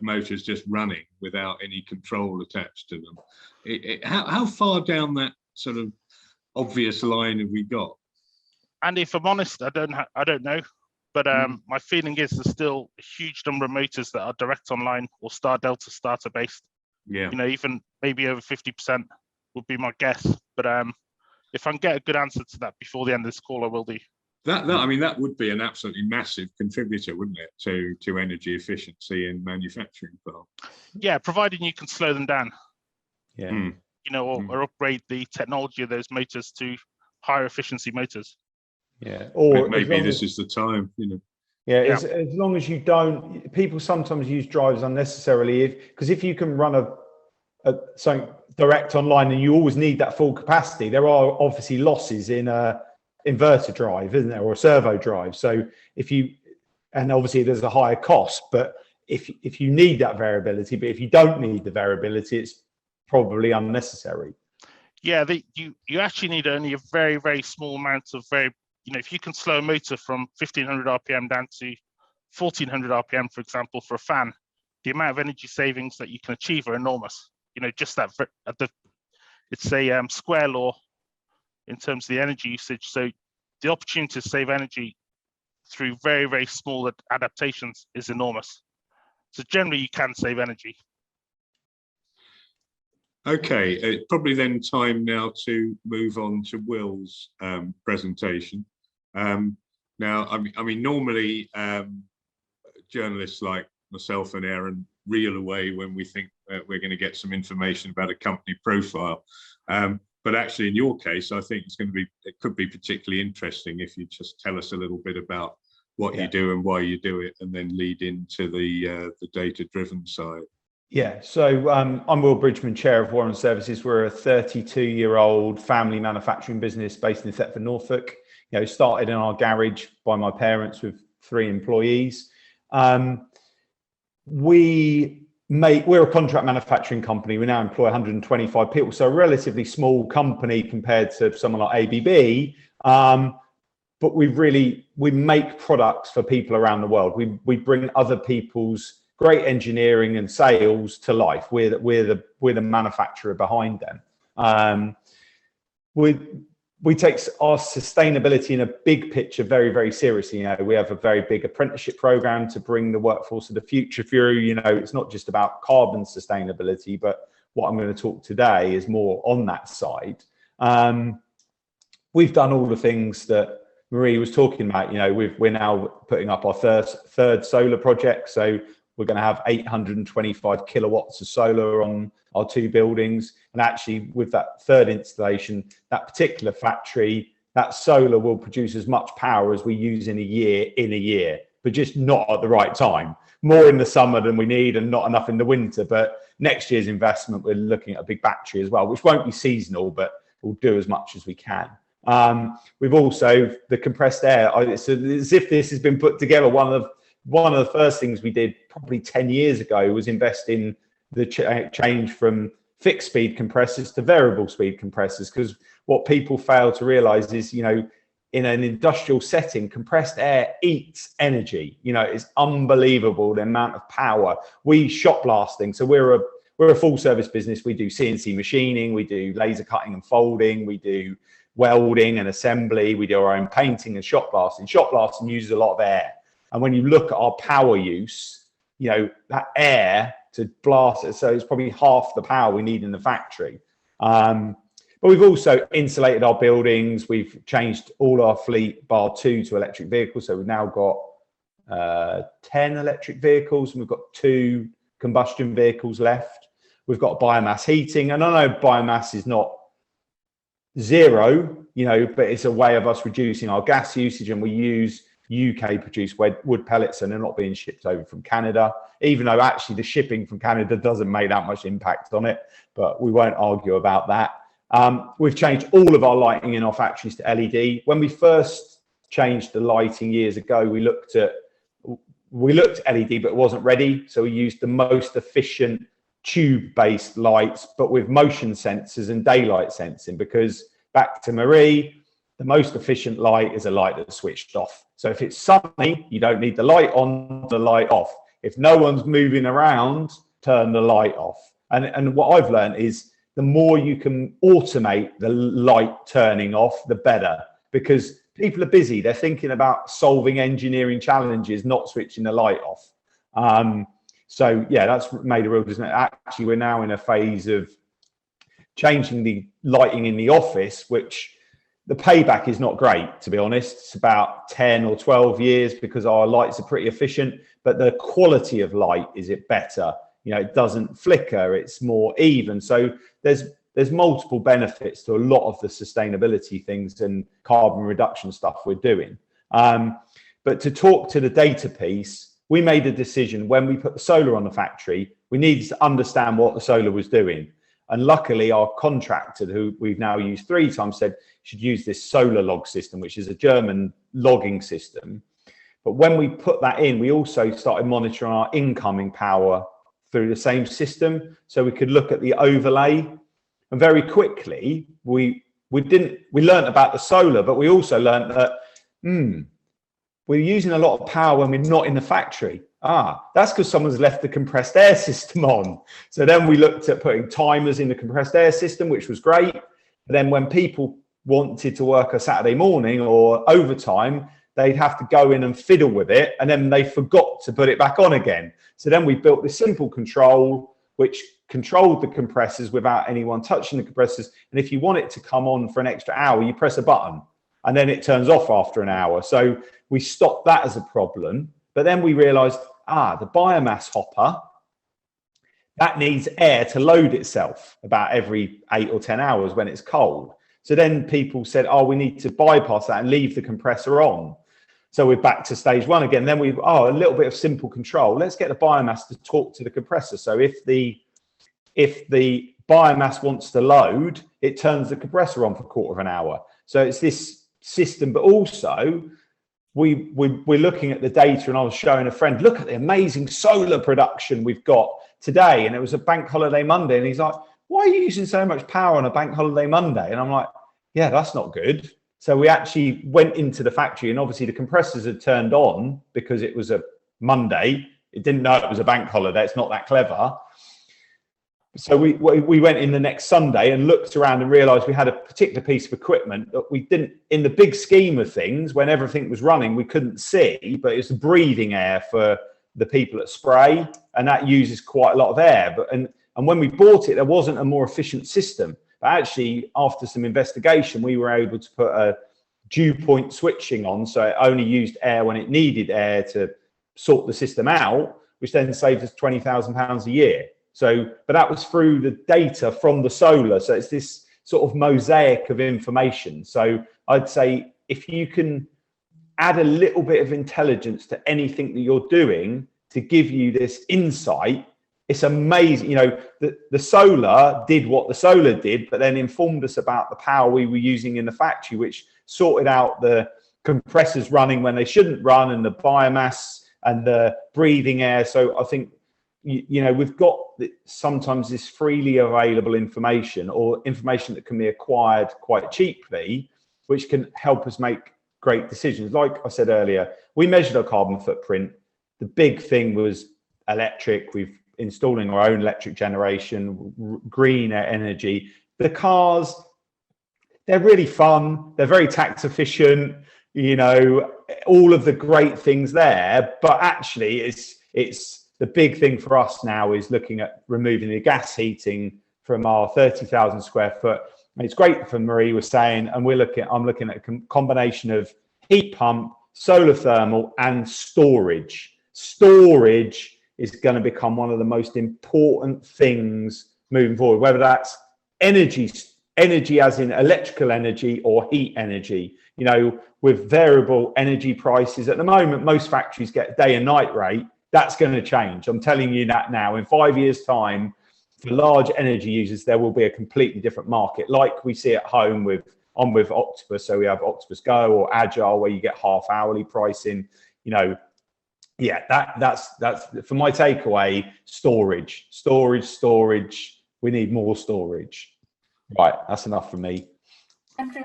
motors just running without any control attached to them. How far down that sort of obvious line have we got? And if I'm honest, I don't know, but my feeling is there's still a huge number of motors that are direct online or Star Delta starter based. Yeah. Even maybe over 50% would be my guess. But if I can get a good answer to that before the end of this call, I will do. That would be an absolutely massive contributor, wouldn't it, to energy efficiency in manufacturing plants? Yeah, providing you can slow them down. Yeah. Or upgrade the technology of those motors to higher efficiency motors. Yeah. Or maybe this is the time, Yeah, as long as you don't, people sometimes use drives unnecessarily, because if you can run something direct online and you always need that full capacity, there are obviously losses in a inverter drive, isn't there, or a servo drive. So and obviously there's a higher cost, but if you need that variability, but if you don't need the variability, it's probably unnecessary. Yeah, you actually need only a very, very small amount of if you can slow a motor from 1500 RPM down to 1400 RPM, for example, for a fan, the amount of energy savings that you can achieve are enormous. Just that it's a square law in terms of the energy usage. So the opportunity to save energy through very, very small adaptations is enormous. So generally you can save energy. Okay, it's probably then time now to move on to Will's presentation. Now, I mean, normally journalists like myself and Aaron reel away when we think we're going to get some information about a company profile. But actually, in your case, I think it could be particularly interesting if you just tell us a little bit about what you do and why you do it, and then lead into the data-driven side. Yeah, so I'm Will Bridgman, Chair of Warren Services. We're a 32-year-old family manufacturing business based in Thetford, Norfolk. Started in our garage by my parents with 3 employees. We're a contract manufacturing company. We now employ 125 people, so a relatively small company compared to someone like ABB. But we make products for people around the world. We bring other people's great engineering and sales to life. We're the manufacturer behind them. We take our sustainability in a big picture very, very seriously. We have a very big apprenticeship program to bring the workforce of the future through. It's not just about carbon sustainability, but what I'm going to talk today is more on that side. We've done all the things that Marie was talking about. We're now putting up our third solar project. So we're going to have 825 kilowatts of solar on our 2 buildings. And actually, with that third installation, that particular factory, that solar will produce as much power as we use in a year, but just not at the right time. More in the summer than we need and not enough in the winter. But next year's investment, we're looking at a big battery as well, which won't be seasonal, but we'll do as much as we can. We've also, the compressed air, it's as if this has been put together. One of the first things we did probably 10 years ago was invest in the change from fixed speed compressors to variable speed compressors, because what people fail to realize is, in an industrial setting, compressed air eats energy. It's unbelievable the amount of power. We shop blasting, so we're a full service business. We do CNC machining, we do laser cutting and folding, we do welding and assembly, we do our own painting and shop blasting. Shop blasting uses a lot of air. And when you look at our power use, that air to blast it, so it's probably half the power we need in the factory. But we've also insulated our buildings. We've changed all our fleet, bar 2, to electric vehicles. So we've now got 10 electric vehicles, and we've got 2 combustion vehicles left. We've got biomass heating. And I know biomass is not zero, but it's a way of us reducing our gas usage, and we use UK produced wood pellets, and they're not being shipped over from Canada, even though actually the shipping from Canada doesn't make that much impact on it, but we won't argue about that. We've changed all of our lighting in our factories to LED. When we first changed the lighting years ago, we looked at LED, but it wasn't ready. So we used the most efficient tube-based lights, but with motion sensors and daylight sensing, because back to Marie, the most efficient light is a light that's switched off. So if it's sunny, you don't need the light on, the light off. If no one's moving around, turn the light off. And what I've learned is the more you can automate the light turning off, the better, because people are busy. They're thinking about solving engineering challenges, not switching the light off. So yeah, that's made a real difference. Actually, we're now in a phase of changing the lighting in the office, which the payback is not great, to be honest. It's about 10 or 12 years because our lights are pretty efficient, but the quality of light is it better. You know, it doesn't flicker, it's more even. So there's multiple benefits to a lot of the sustainability things and carbon reduction stuff we're doing. But to talk to the data piece, we made a decision when we put the solar on the factory, we needed to understand what the solar was doing. And luckily our contractor, who we've now used 3 times, said should use this solar log system, which is a German logging system. But when we put that in, we also started monitoring our incoming power through the same system. So we could look at the overlay, and very quickly we learned about the solar, but we also learned that we're using a lot of power when we're not in the factory. That's because someone's left the compressed air system on. So then we looked at putting timers in the compressed air system, which was great. But then when people wanted to work a Saturday morning or overtime, they'd have to go in and fiddle with it, and then they forgot to put it back on again. So then we built this simple control which controlled the compressors without anyone touching the compressors. And if you want it to come on for an extra hour, you press a button and then it turns off after an hour. So we stopped that as a problem. But then we realized, the biomass hopper, that needs air to load itself about every 8 or 10 hours when it's cold. So then people said, we need to bypass that and leave the compressor on. So we're back to stage 1 again. Then we've, a little bit of simple control. Let's get the biomass to talk to the compressor. So if the biomass wants to load, it turns the compressor on for a quarter of an hour. So it's this system, but also we're looking at the data, and I was showing a friend, look at the amazing solar production we've got today. And it was a bank holiday Monday. And he's like, why are you using so much power on a bank holiday Monday? And I'm like, yeah, that's not good. So we actually went into the factory, and obviously the compressors had turned on because it was a Monday. It didn't know it was a bank holiday. It's not that clever. So we went in the next Sunday and looked around and realized we had a particular piece of equipment that we didn't, in the big scheme of things, when everything was running, we couldn't see, but it's breathing air for the people that spray, and that uses quite a lot of air. And when we bought it, there wasn't a more efficient system. But actually, after some investigation, we were able to put a dew point switching on, so it only used air when it needed air to sort the system out, which then saved us £20,000 a year. So, but that was through the data from the solar. So it's this sort of mosaic of information. So I'd say if you can add a little bit of intelligence to anything that you're doing to give you this insight, it's amazing. You know, the solar did what the solar did, but then informed us about the power we were using in the factory, which sorted out the compressors running when they shouldn't run, and the biomass and the breathing air. So I think, you know, we've got sometimes this freely available information, or information that can be acquired quite cheaply, which can help us make great decisions. Like I said earlier, we measured our carbon footprint. The big thing was electric. We've installing our own electric generation, green energy. The cars, they're really fun. They're very tax efficient, you know, all of the great things there. But actually, it's the big thing for us now is looking at removing the gas heating from our 30,000 square foot. And it's great for Marie was saying, and I'm looking at a combination of heat pump, solar thermal, and storage. Storage is going to become one of the most important things moving forward, whether that's energy as in electrical energy or heat energy. You know, with variable energy prices at the moment, most factories get day and night rate. That's going to change. I'm telling you that now. In 5 years' time, for large energy users, there will be a completely different market, like we see at home with Octopus. So we have Octopus Go or Agile, where you get half hourly pricing. You know, yeah, that's for my takeaway. Storage. We need more storage. Right, that's enough for me.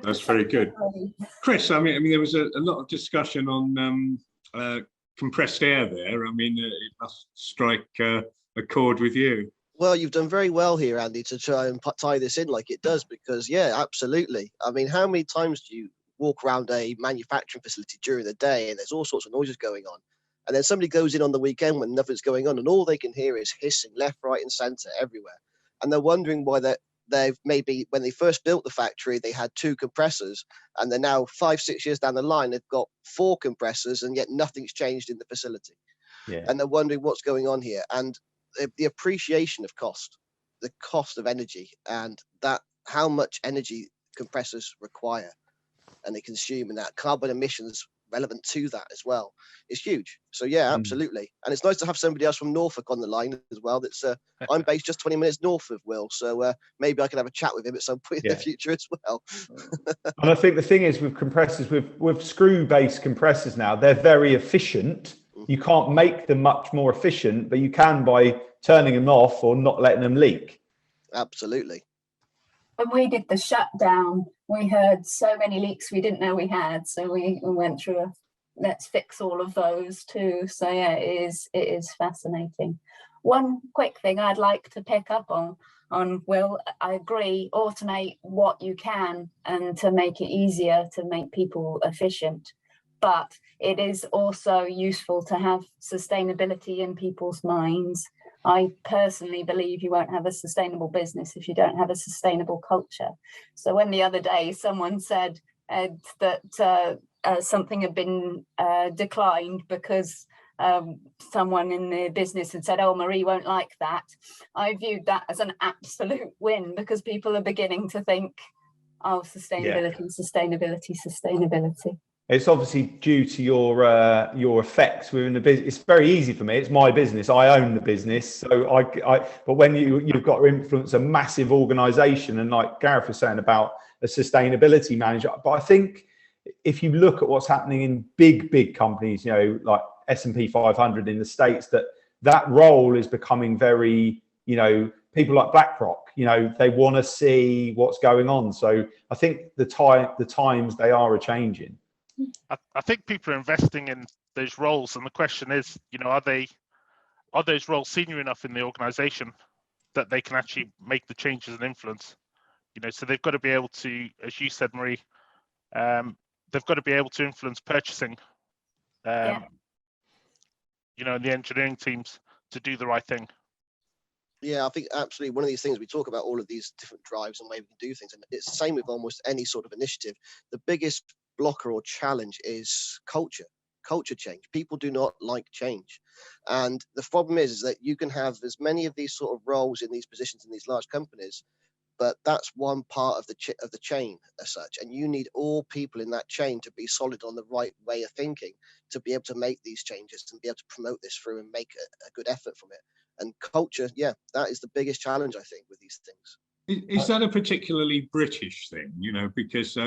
That's very good. Chris, I mean, there was a lot of discussion on compressed air there. I mean, it must strike a chord with you. Well, you've done very well here, Andy, to try and tie this in like it does, because, yeah, absolutely. I mean, how many times do you walk around a manufacturing facility during the day and there's all sorts of noises going on? And then somebody goes in on the weekend when nothing's going on and all they can hear is hissing left, right and centre everywhere. And they're wondering why they've maybe, when they first built the factory, they had 2 compressors, and they're now 5-6 years down the line, they've got 4 compressors, and yet nothing's changed in the facility. Yeah. And they're wondering what's going on here. And the appreciation of cost, the cost of energy, and that how much energy compressors require and they consume, and that carbon emissions relevant to that as well is huge. So yeah, absolutely. And it's nice to have somebody else from Norfolk on the line as well. That's I'm based just 20 minutes north of Will, so maybe I can have a chat with him at some point in the future as well. And I think the thing is with compressors, with screw-based compressors now, they're very efficient. You can't make them much more efficient, but you can by turning them off or not letting them leak. Absolutely. When we did the shutdown, we heard so many leaks we didn't know we had. So we went through let's fix all of those too. So yeah, it is fascinating. One quick thing I'd like to pick up on Will, I agree, automate what you can and to make it easier to make people efficient. But it is also useful to have sustainability in people's minds. I personally believe you won't have a sustainable business if you don't have a sustainable culture. So when the other day someone said that something had been declined because someone in the business had said, oh, Marie won't like that, I viewed that as an absolute win, because people are beginning to think, oh, sustainability. It's obviously due to your effects within the business. It's very easy for me. It's my business. I own the business. So but when you've got to influence a massive organization, and like Gareth was saying about a sustainability manager, but I think if you look at what's happening in big companies, you know, like S&P 500 in the States, that role is becoming very, you know, people like BlackRock, you know, they want to see what's going on. So I think the times they are changing. I think people are investing in those roles, and the question is, you know, are those roles senior enough in the organization that they can actually make the changes and influence? You know, so they've got to be able to, as you said, Marie, they've got to be able to influence purchasing, you know, and the engineering teams to do the right thing. Yeah, I think absolutely one of these things, we talk about all of these different drives and way we can do things, and it's the same with almost any sort of initiative. The biggest blocker or challenge is culture change. People do not like change, and the problem is that you can have as many of these sort of roles in these positions in these large companies, but that's one part of the chain as such, and you need all people in that chain to be solid on the right way of thinking to be able to make these changes and be able to promote this through and make a good effort from it. And culture, yeah, that is the biggest challenge, I think, with these things. Is that a particularly British thing? You know, because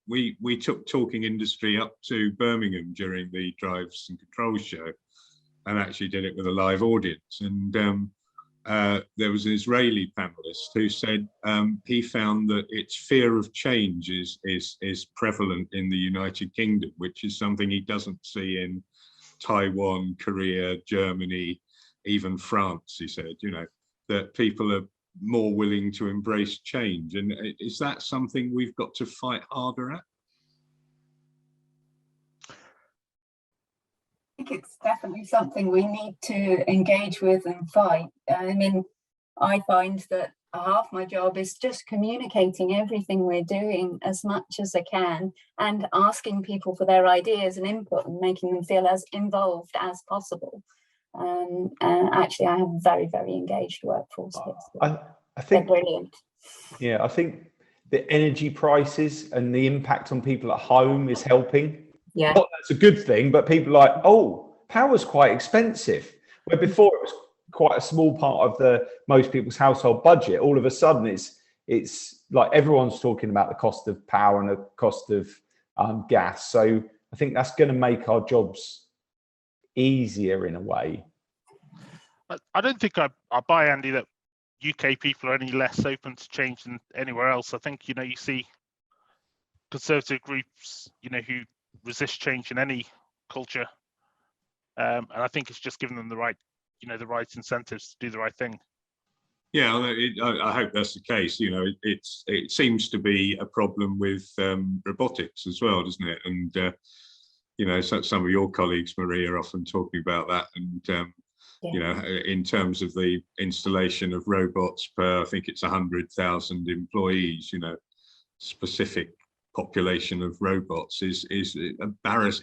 we took Talking Industry up to Birmingham during the Drives and Controls show, and actually did it with a live audience. And there was an Israeli panelist who said he found that its fear of change is prevalent in the United Kingdom, which is something he doesn't see in Taiwan, Korea, Germany, even France. He said, you know, that people are more willing to embrace change. And is that something we've got to fight harder at? I think it's definitely something we need to engage with and fight. I mean, I find that half my job is just communicating everything we're doing as much as I can and asking people for their ideas and input and making them feel as involved as possible. Actually, I have a very, very engaged workforce here. So I think they're brilliant. Yeah, I think the energy prices and the impact on people at home is helping. Yeah, that's a good thing, but people are like, oh, power's quite expensive. Where before it was quite a small part of the most people's household budget, all of a sudden it's like everyone's talking about the cost of power and the cost of gas. So I think that's going to make our jobs easier in a way. I don't think I buy, Andy, that UK people are any less open to change than anywhere else. I think, you know, you see conservative groups, you know, who resist change in any culture. And I think it's just giving them the right, you know, the right incentives to do the right thing. Yeah, I hope that's the case. You know, it seems to be a problem with robotics as well, doesn't it? And you know, so some of your colleagues, Marie, are often talking about that. And you know, in terms of the installation of robots per, I think it's 100,000 employees. You know, specific population of robots is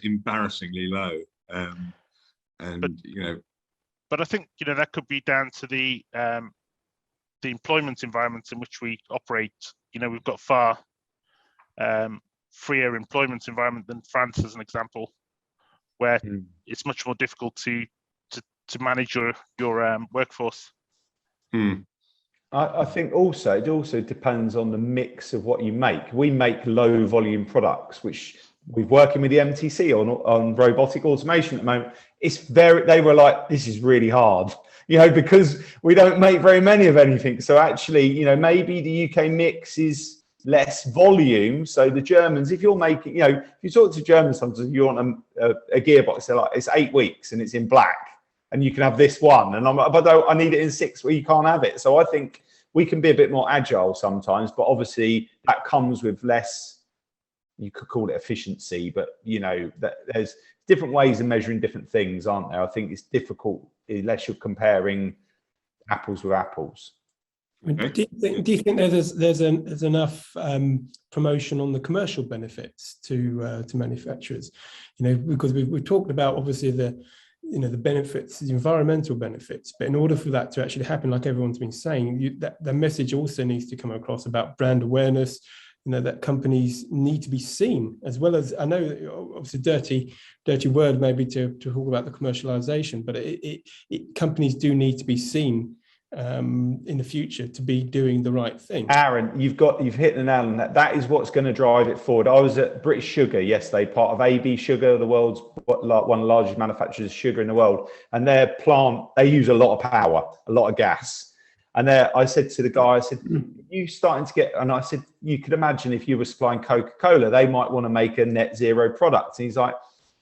embarrassingly low. And you know, but I think, you know, that could be down to the employment environments in which we operate. You know, we've got far freer employment environment than France, as an example, where it's much more difficult to manage your workforce. I think also it also depends on the mix of what you make. We make low volume products, which we're working with the MTC on robotic automation at the moment. They were like, this is really hard, you know, because we don't make very many of anything. So actually, you know, maybe the UK mix is less volume. So the Germans, if you're making, you know, if you talk to Germans sometimes, you want a gearbox, they're like, it's 8 weeks and it's in black and you can have this one. And I'm like, but I need it in 6 weeks, you can't have it. So I think we can be a bit more agile sometimes, but obviously that comes with less, you could call it efficiency, but you know, that there's different ways of measuring different things, aren't there? I think it's difficult unless you're comparing apples with apples. Do you think there's enough promotion on the commercial benefits to manufacturers? You know, because we've talked about obviously the benefits, the environmental benefits, but in order for that to actually happen, like everyone's been saying, the message also needs to come across about brand awareness. You know, that companies need to be seen, as well as, I know obviously dirty word maybe to talk about the commercialization, but companies do need to be seen in the future to be doing the right thing. Aaron, you've hit the nail on that. That is what's going to drive it forward. I was at British Sugar yesterday, part of ABB Sugar, the world's one of the largest manufacturers of sugar in the world, and their plant, they use a lot of power, a lot of gas. And there, I said to the guy, I said, you starting to get, and I said, you could imagine if you were supplying Coca-Cola, they might want to make a net zero product. And he's like,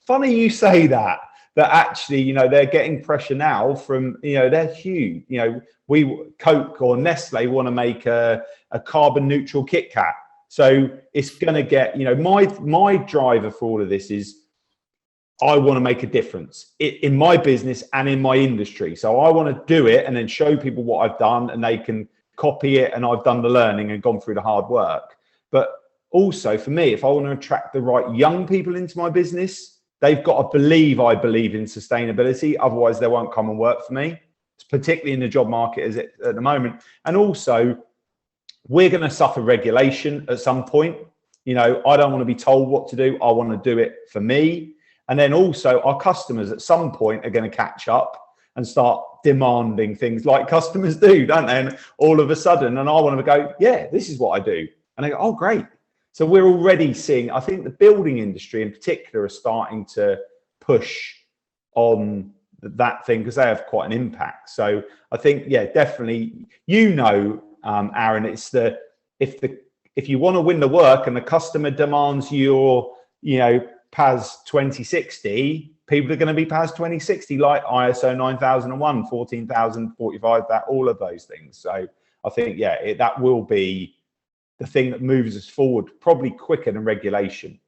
funny you say that actually, you know, they're getting pressure now from, you know, they're huge. You know, Coke or Nestle want to make a carbon neutral Kit Kat. So it's going to get, you know, my driver for all of this is, I want to make a difference in my business and in my industry. So I want to do it and then show people what I've done and they can copy it. And I've done the learning and gone through the hard work. But also for me, if I want to attract the right young people into my business, they've got to believe I believe in sustainability. Otherwise they won't come and work for me. It's particularly in the job market as it at the moment. And also we're going to suffer regulation at some point. You know, I don't want to be told what to do. I want to do it for me. And then also our customers at some point are going to catch up and start demanding things like customers do, don't they? And all of a sudden, and I want to go, yeah, this is what I do. And they go, oh, great. So we're already seeing, I think the building industry in particular are starting to push on that thing because they have quite an impact. So I think, yeah, definitely, you know, Aaron, it's if you want to win the work and the customer demands your, you know, PAS 2060, people are going to be PAS 2060, like ISO 9001, 14045, that all of those things. So I think, yeah, that will be the thing that moves us forward, probably quicker than regulation.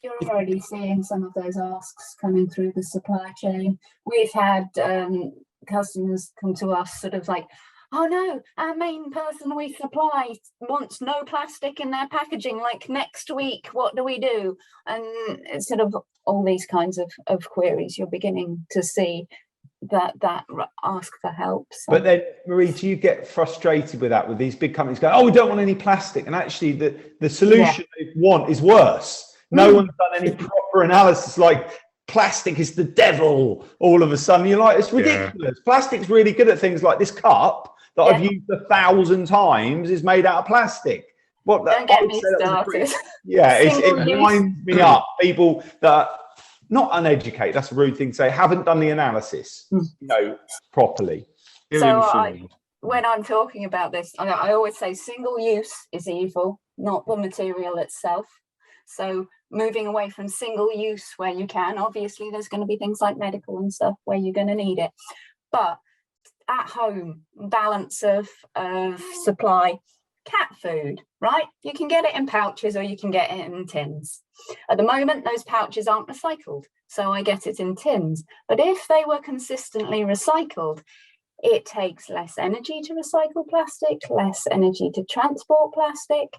You're already seeing some of those asks coming through the supply chain. We've had customers come to us sort of like, oh no, our main person we supply wants no plastic in their packaging, like next week, what do we do? And it's sort of all these kinds of queries you're beginning to see that ask for help. So. But then, Marie, do you get frustrated with that, with these big companies going, oh, we don't want any plastic? And actually the solution they want is worse. No one's done any proper analysis, like plastic is the devil. All of a sudden, you're like, it's ridiculous. Plastic's really good at things like this cup that I've used 1,000 times is made out of plastic. What Don't get me started. It winds me up. People that not uneducated, that's a rude thing to say, haven't done the analysis, properly. So when I'm talking about this, I always say single use is evil, not the material itself. So moving away from single use where you can, obviously there's going to be things like medical and stuff where you're going to need it. But at home, balance of supply, cat food, right? You can get it in pouches or you can get it in tins. At the moment, those pouches aren't recycled, so I get it in tins. But if they were consistently recycled, it takes less energy to recycle plastic, less energy to transport plastic,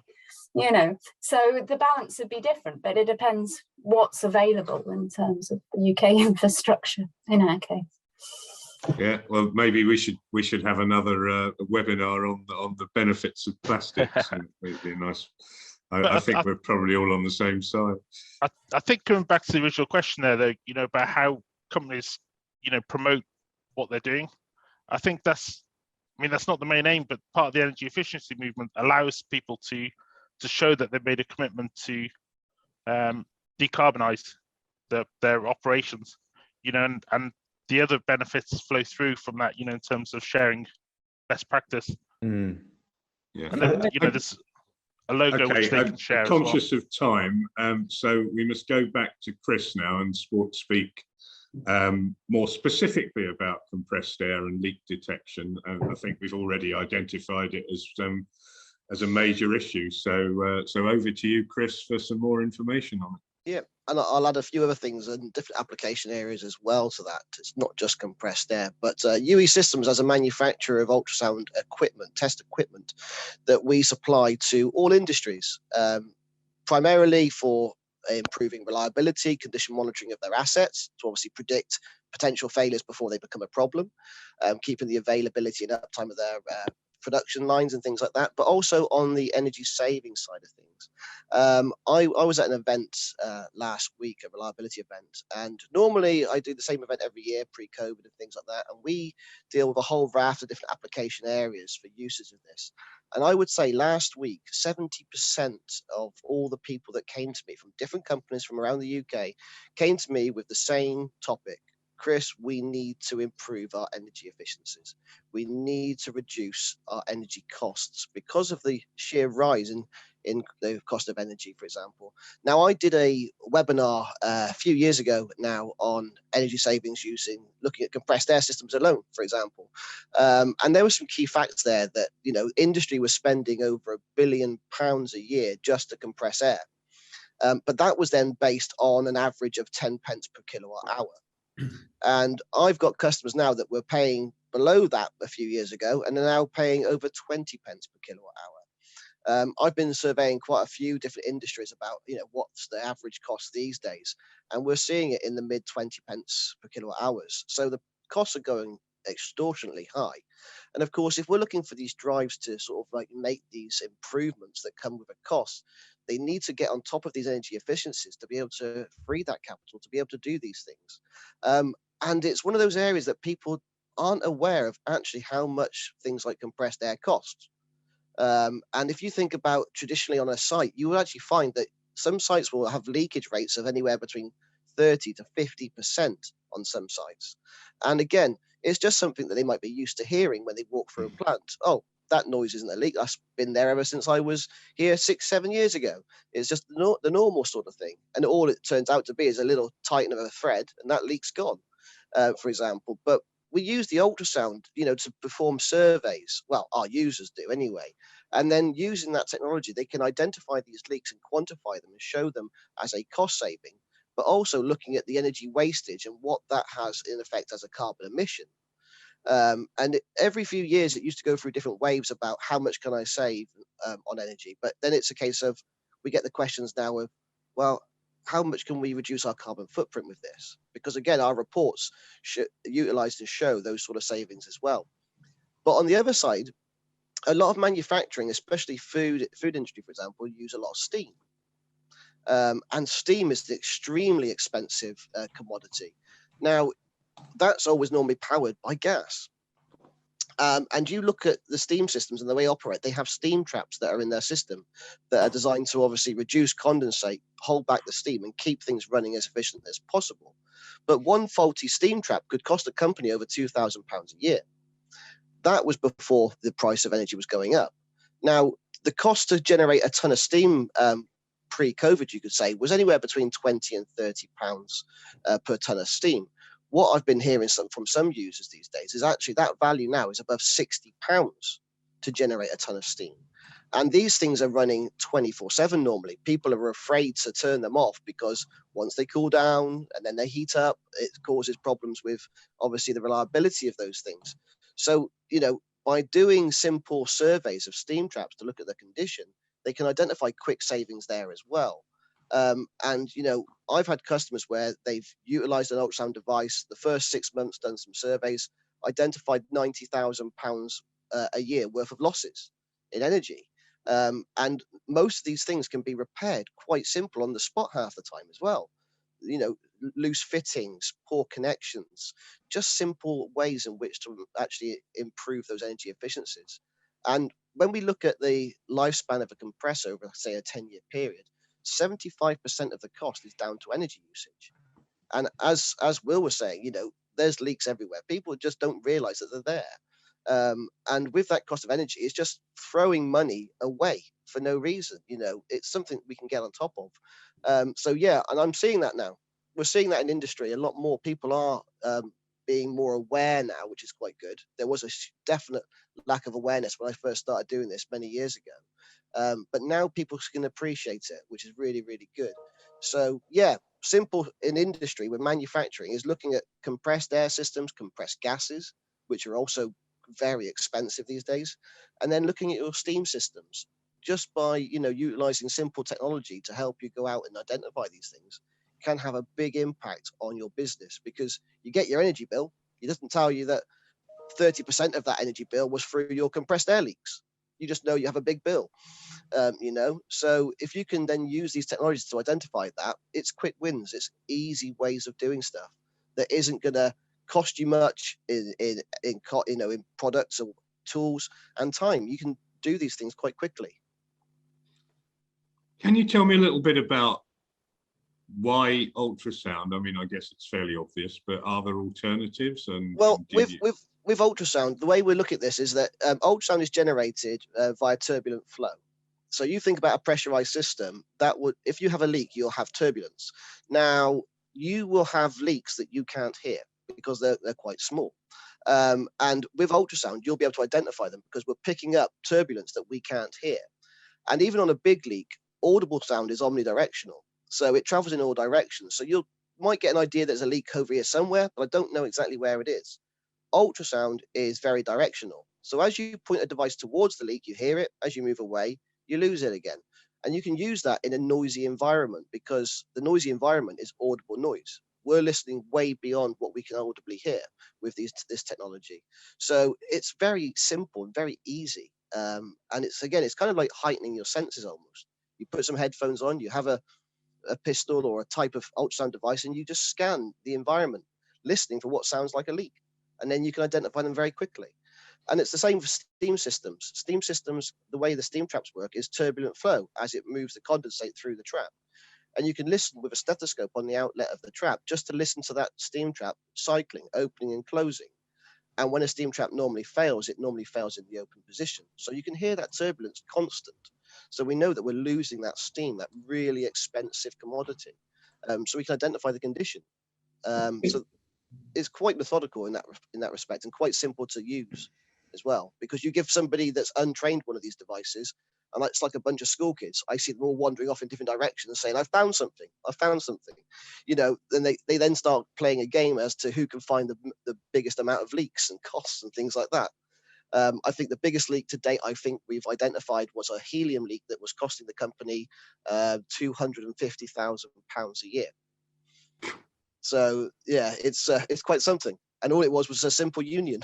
so the balance would be different, but it depends what's available in terms of the UK infrastructure in our case. Yeah, well, maybe we should have another webinar on the benefits of plastics. It'd be nice. I think we're probably all on the same side. I think coming back to the original question there, though, about how companies, promote what they're doing. I think that's not the main aim, but part of the energy efficiency movement allows people to show that they've made a commitment to decarbonize their operations, and the other benefits flow through from that, in terms of sharing best practice. Yeah. And then, there's a logo which they can share. Conscious of time, so we must go back to Chris now and speak more specifically about compressed air and leak detection. I think we've already identified it as a major issue. So over to you, Chris, for some more information on it. Yeah, and I'll add a few other things and different application areas as well to that. It's not just compressed air, but UE Systems as a manufacturer of ultrasound equipment, test equipment that we supply to all industries, primarily for improving reliability, condition monitoring of their assets to obviously predict potential failures before they become a problem, keeping the availability and uptime of their production lines and things like that, but also on the energy saving side of things. I was at an event last week, a reliability event, and normally I do the same event every year pre-COVID and things like that, and we deal with a whole raft of different application areas for uses of this. And I would say last week, 70% of all the people that came to me from different companies from around the UK came to me with the same topic. Chris, we need to improve our energy efficiencies. We need to reduce our energy costs because of the sheer rise in the cost of energy, for example. Now, I did a webinar a few years ago now on energy savings looking at compressed air systems alone, for example. And there were some key facts there that, industry was spending over £1 billion a year just to compress air. But that was then based on an average of 10 pence per kilowatt hour. And I've got customers now that were paying below that a few years ago and are now paying over 20 pence per kilowatt hour. I've been surveying quite a few different industries about, what's the average cost these days. And we're seeing it in the mid 20 pence per kilowatt hours. So the costs are going extortionately high. And of course, if we're looking for these drives to sort of like make these improvements that come with a cost, they need to get on top of these energy efficiencies to be able to free that capital, to be able to do these things. And it's one of those areas that people aren't aware of actually how much things like compressed air cost. And if you think about traditionally on a site, you will actually find that some sites will have leakage rates of anywhere between 30 to 50% on some sites. And again, it's just something that they might be used to hearing when they walk through a plant. Oh, that noise isn't a leak. That's been there ever since I was here 6-7 years ago. It's just the normal sort of thing. And all it turns out to be is a little tighten of a thread and that leak's gone, for example. But we use the ultrasound, to perform surveys. Well, our users do anyway. And then using that technology, they can identify these leaks and quantify them and show them as a cost saving, but also looking at the energy wastage and what that has in effect as a carbon emission. And every few years, it used to go through different waves about how much can I save on energy. But then it's a case of we get the questions now of, well, how much can we reduce our carbon footprint with this? Because again, our reports utilize to show those sort of savings as well. But on the other side, a lot of manufacturing, especially food industry, for example, use a lot of steam. And steam is the extremely expensive commodity. Now, that's always normally powered by gas. And you look at the steam systems and the way they operate, they have steam traps that are in their system that are designed to obviously reduce condensate, hold back the steam, and keep things running as efficiently as possible. But one faulty steam trap could cost a company over £2,000 a year. That was before the price of energy was going up. Now, the cost to generate a ton of steam pre-COVID, you could say, was anywhere between 20 and 30 pounds per ton of steam. What I've been hearing from some users these days is actually that value now is above 60 pounds to generate a ton of steam. And these things are running 24/7 normally. People are afraid to turn them off because once they cool down and then they heat up, it causes problems with obviously the reliability of those things. So, by doing simple surveys of steam traps to look at the condition, they can identify quick savings there as well. And I've had customers where they've utilized an ultrasound device, the first 6 months done some surveys, identified £90,000 a year worth of losses in energy. And most of these things can be repaired quite simple on the spot half the time as well. Loose fittings, poor connections, just simple ways in which to actually improve those energy efficiencies. And when we look at the lifespan of a compressor over, say, a 10-year period, 75% of the cost is down to energy usage. And as Will was saying, there's leaks everywhere. People just don't realize that they're there. And with that cost of energy, it's just throwing money away for no reason. It's something we can get on top of. So yeah, and I'm seeing that now. We're seeing that in industry. A lot more people are being more aware now, which is quite good. There was a definite lack of awareness when I first started doing this many years ago. But now people can appreciate it, which is really, really good. So yeah, simple in industry with manufacturing is looking at compressed air systems, compressed gases, which are also very expensive these days, and then looking at your steam systems. Just by utilizing simple technology to help you go out and identify these things can have a big impact on your business, because you get your energy bill, it doesn't tell you that 30% of that energy bill was through your compressed air leaks. You just know you have a big bill. So if you can then use these technologies to identify that, it's quick wins, it's easy ways of doing stuff that isn't going to cost you much in products or tools and time. You can do these things quite quickly. Can you tell me a little bit about why ultrasound? I mean, I guess it's fairly obvious, but are there alternatives? With ultrasound, the way we look at this is that ultrasound is generated via turbulent flow. So you think about a pressurized system that would, if you have a leak, you'll have turbulence. Now, you will have leaks that you can't hear because they're quite small. And with ultrasound, you'll be able to identify them because we're picking up turbulence that we can't hear. And even on a big leak, audible sound is omnidirectional. So it travels in all directions. So you might get an idea there's a leak over here somewhere, but I don't know exactly where it is. Ultrasound is very directional. So as you point a device towards the leak, you hear it. As you move away, you lose it again. And you can use that in a noisy environment, because the noisy environment is audible noise. We're listening way beyond what we can audibly hear with this technology. So it's very simple and very easy. And it's kind of like heightening your senses almost. You put some headphones on, you have a pistol or a type of ultrasound device, and you just scan the environment, listening for what sounds like a leak. And then you can identify them very quickly. And it's the same for steam systems. Steam systems, the way the steam traps work is turbulent flow as it moves the condensate through the trap. And you can listen with a stethoscope on the outlet of the trap just to listen to that steam trap cycling, opening and closing. And when a steam trap normally fails, it normally fails in the open position. So you can hear that turbulence constant. So we know that we're losing that steam, that really expensive commodity. So we can identify the condition. So it's quite methodical in that respect, and quite simple to use as well, because you give somebody that's untrained one of these devices, and it's like a bunch of school kids. I see them all wandering off in different directions saying, I found something. Then they then start playing a game as to who can find the biggest amount of leaks and costs and things like that. I think the biggest leak to date, I think we've identified, was a helium leak that was costing the company £250,000 a year. So yeah, it's quite something. And all it was a simple union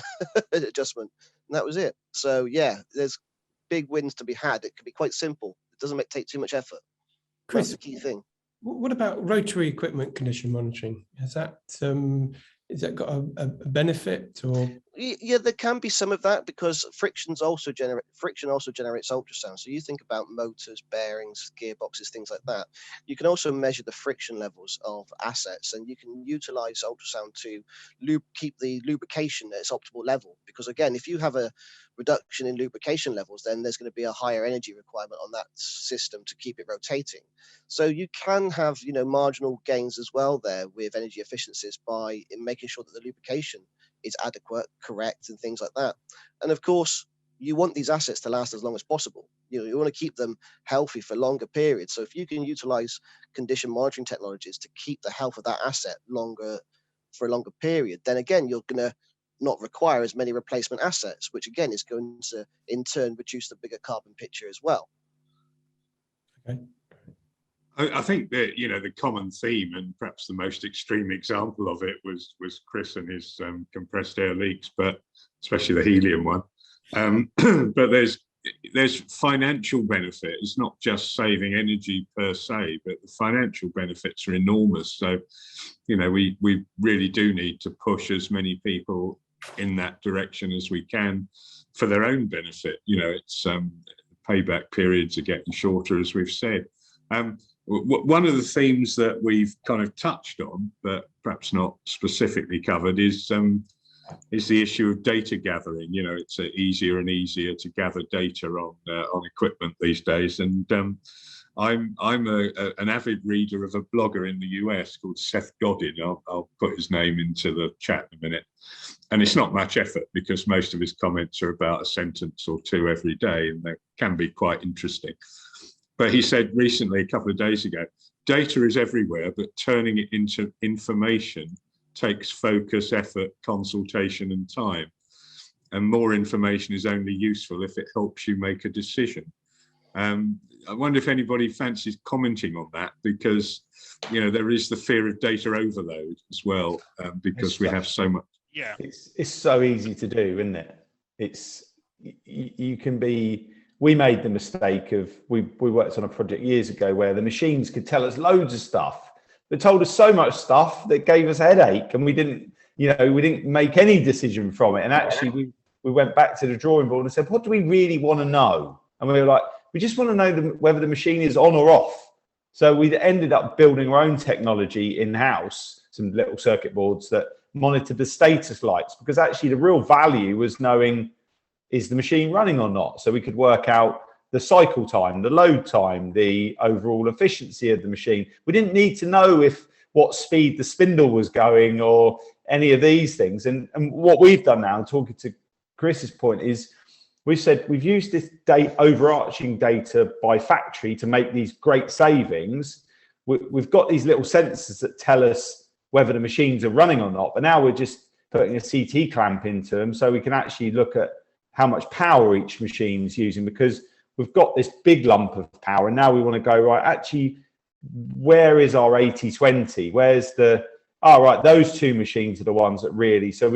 adjustment, and that was it. So yeah, there's big wins to be had. It can be quite simple. It doesn't take too much effort. Chris, that's the key thing. What about rotary equipment condition monitoring? Has that got a benefit, or? Yeah, there can be some of that, because friction also generates ultrasound. So you think about motors, bearings, gearboxes, things like that. You can also measure the friction levels of assets, and you can utilize ultrasound to keep the lubrication at its optimal level. Because again, if you have a reduction in lubrication levels, then there's going to be a higher energy requirement on that system to keep it rotating. So you can have, marginal gains as well there with energy efficiencies by making sure that the lubrication is adequate, correct, and things like that. And of course, you want these assets to last as long as possible. You want to keep them healthy for longer periods. So if you can utilize condition monitoring technologies to keep the health of that asset for a longer period, then again, you're going to not require as many replacement assets, which again is going to in turn reduce the bigger carbon picture as well. Okay. I think that, the common theme, and perhaps the most extreme example of it, was Chris and his compressed air leaks, but especially the helium one. But there's financial benefit. It's not just saving energy per se, but the financial benefits are enormous. So, we really do need to push as many people in that direction as we can for their own benefit. It's payback periods are getting shorter, as we've said. One of the themes that we've kind of touched on, but perhaps not specifically covered, is the issue of data gathering. It's easier and easier to gather data on equipment these days, and I'm an avid reader of a blogger in the US called Seth Godin. I'll put his name into the chat in a minute, and it's not much effort because most of his comments are about a sentence or two every day, and they can be quite interesting. But he said recently, a couple of days ago, data is everywhere, but turning it into information takes focus, effort, consultation, and time. And more information is only useful if it helps you make a decision. I wonder if anybody fancies commenting on that, because there is the fear of data overload as well, because we have so much. Yeah, it's so easy to do, isn't it? You can be. We made the mistake of, we worked on a project years ago where the machines could tell us loads of stuff. They told us so much stuff that gave us a headache, and we didn't make any decision from it. And actually, we went back to the drawing board and said, what do we really want to know? And we were like, we just want to know whether the machine is on or off. So we ended up building our own technology in-house, some little circuit boards that monitored the status lights, because actually the real value was knowing, is the machine running or not? So we could work out the cycle time, the load time, the overall efficiency of the machine. We didn't need to know what speed the spindle was going or any of these things. And what we've done now, talking to Chris's point, is we've said we've used this overarching data by factory to make these great savings. We've got these little sensors that tell us whether the machines are running or not, but now we're just putting a CT clamp into them so we can actually look at how much power each machine is using, because we've got this big lump of power, and now we want to go, right, actually, where is our 80-20? Where's right, those two machines are the ones that really, so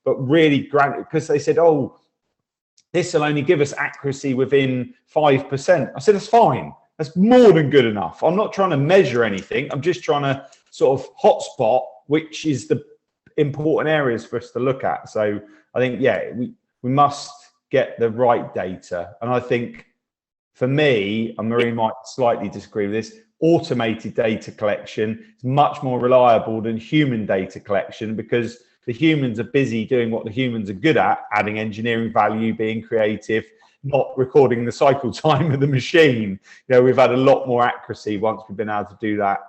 but really granted, because they said, this will only give us accuracy within 5%. I said, that's fine. That's more than good enough. I'm not trying to measure anything. I'm just trying to sort of hotspot which is the important areas for us to look at. So I think, we must get the right data. And I think for me, and Marie might slightly disagree with this, automated data collection is much more reliable than human data collection, because the humans are busy doing what the humans are good at, adding engineering value, being creative, not recording the cycle time of the machine. We've had a lot more accuracy once we've been able to do that,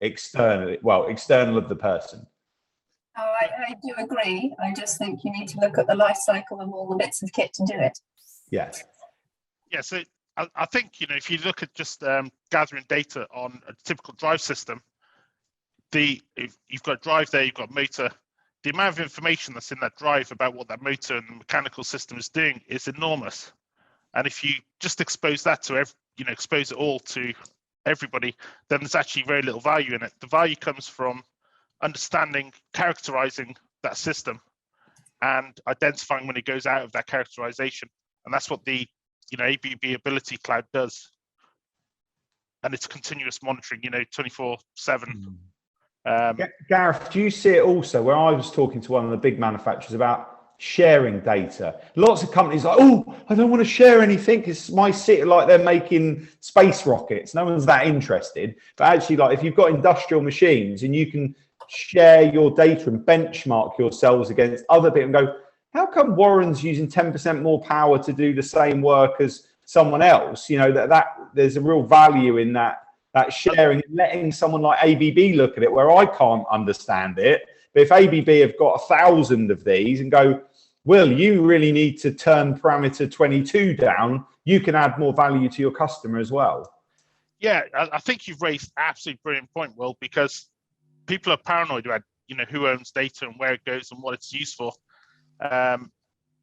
external of the person. Oh, I do agree. I just think you need to look at the life cycle of all the bits of kit to do it. Yeah. Yeah, so I think, if you look at just gathering data on a typical drive system, if you've got drive there, you've got motor, the amount of information that's in that drive about what that motor and the mechanical system is doing is enormous. And if you just expose that to expose it all to everybody, then there's actually very little value in it. The value comes from understanding, characterizing that system and identifying when it goes out of that characterization. And that's what the ABB Ability Cloud does. and it's continuous monitoring, 24/7. Gareth, do you see it also where I was talking to one of the big manufacturers about sharing data? Lots of companies like, oh, I don't want to share anything because my city, like they're making space rockets. No one's that interested. But actually, like if you've got industrial machines and you can share your data and benchmark yourselves against other people and go, how come Warren's using 10% more power to do the same work as someone else? That there's a real value in that sharing and letting someone like ABB look at it where I can't understand it. But if ABB have got 1,000 of these and go, Will, you really need to turn parameter 22 down, you can add more value to your customer as well. Yeah, I think you've raised an absolutely brilliant point, Will, because people are paranoid about, who owns data and where it goes and what it's used for.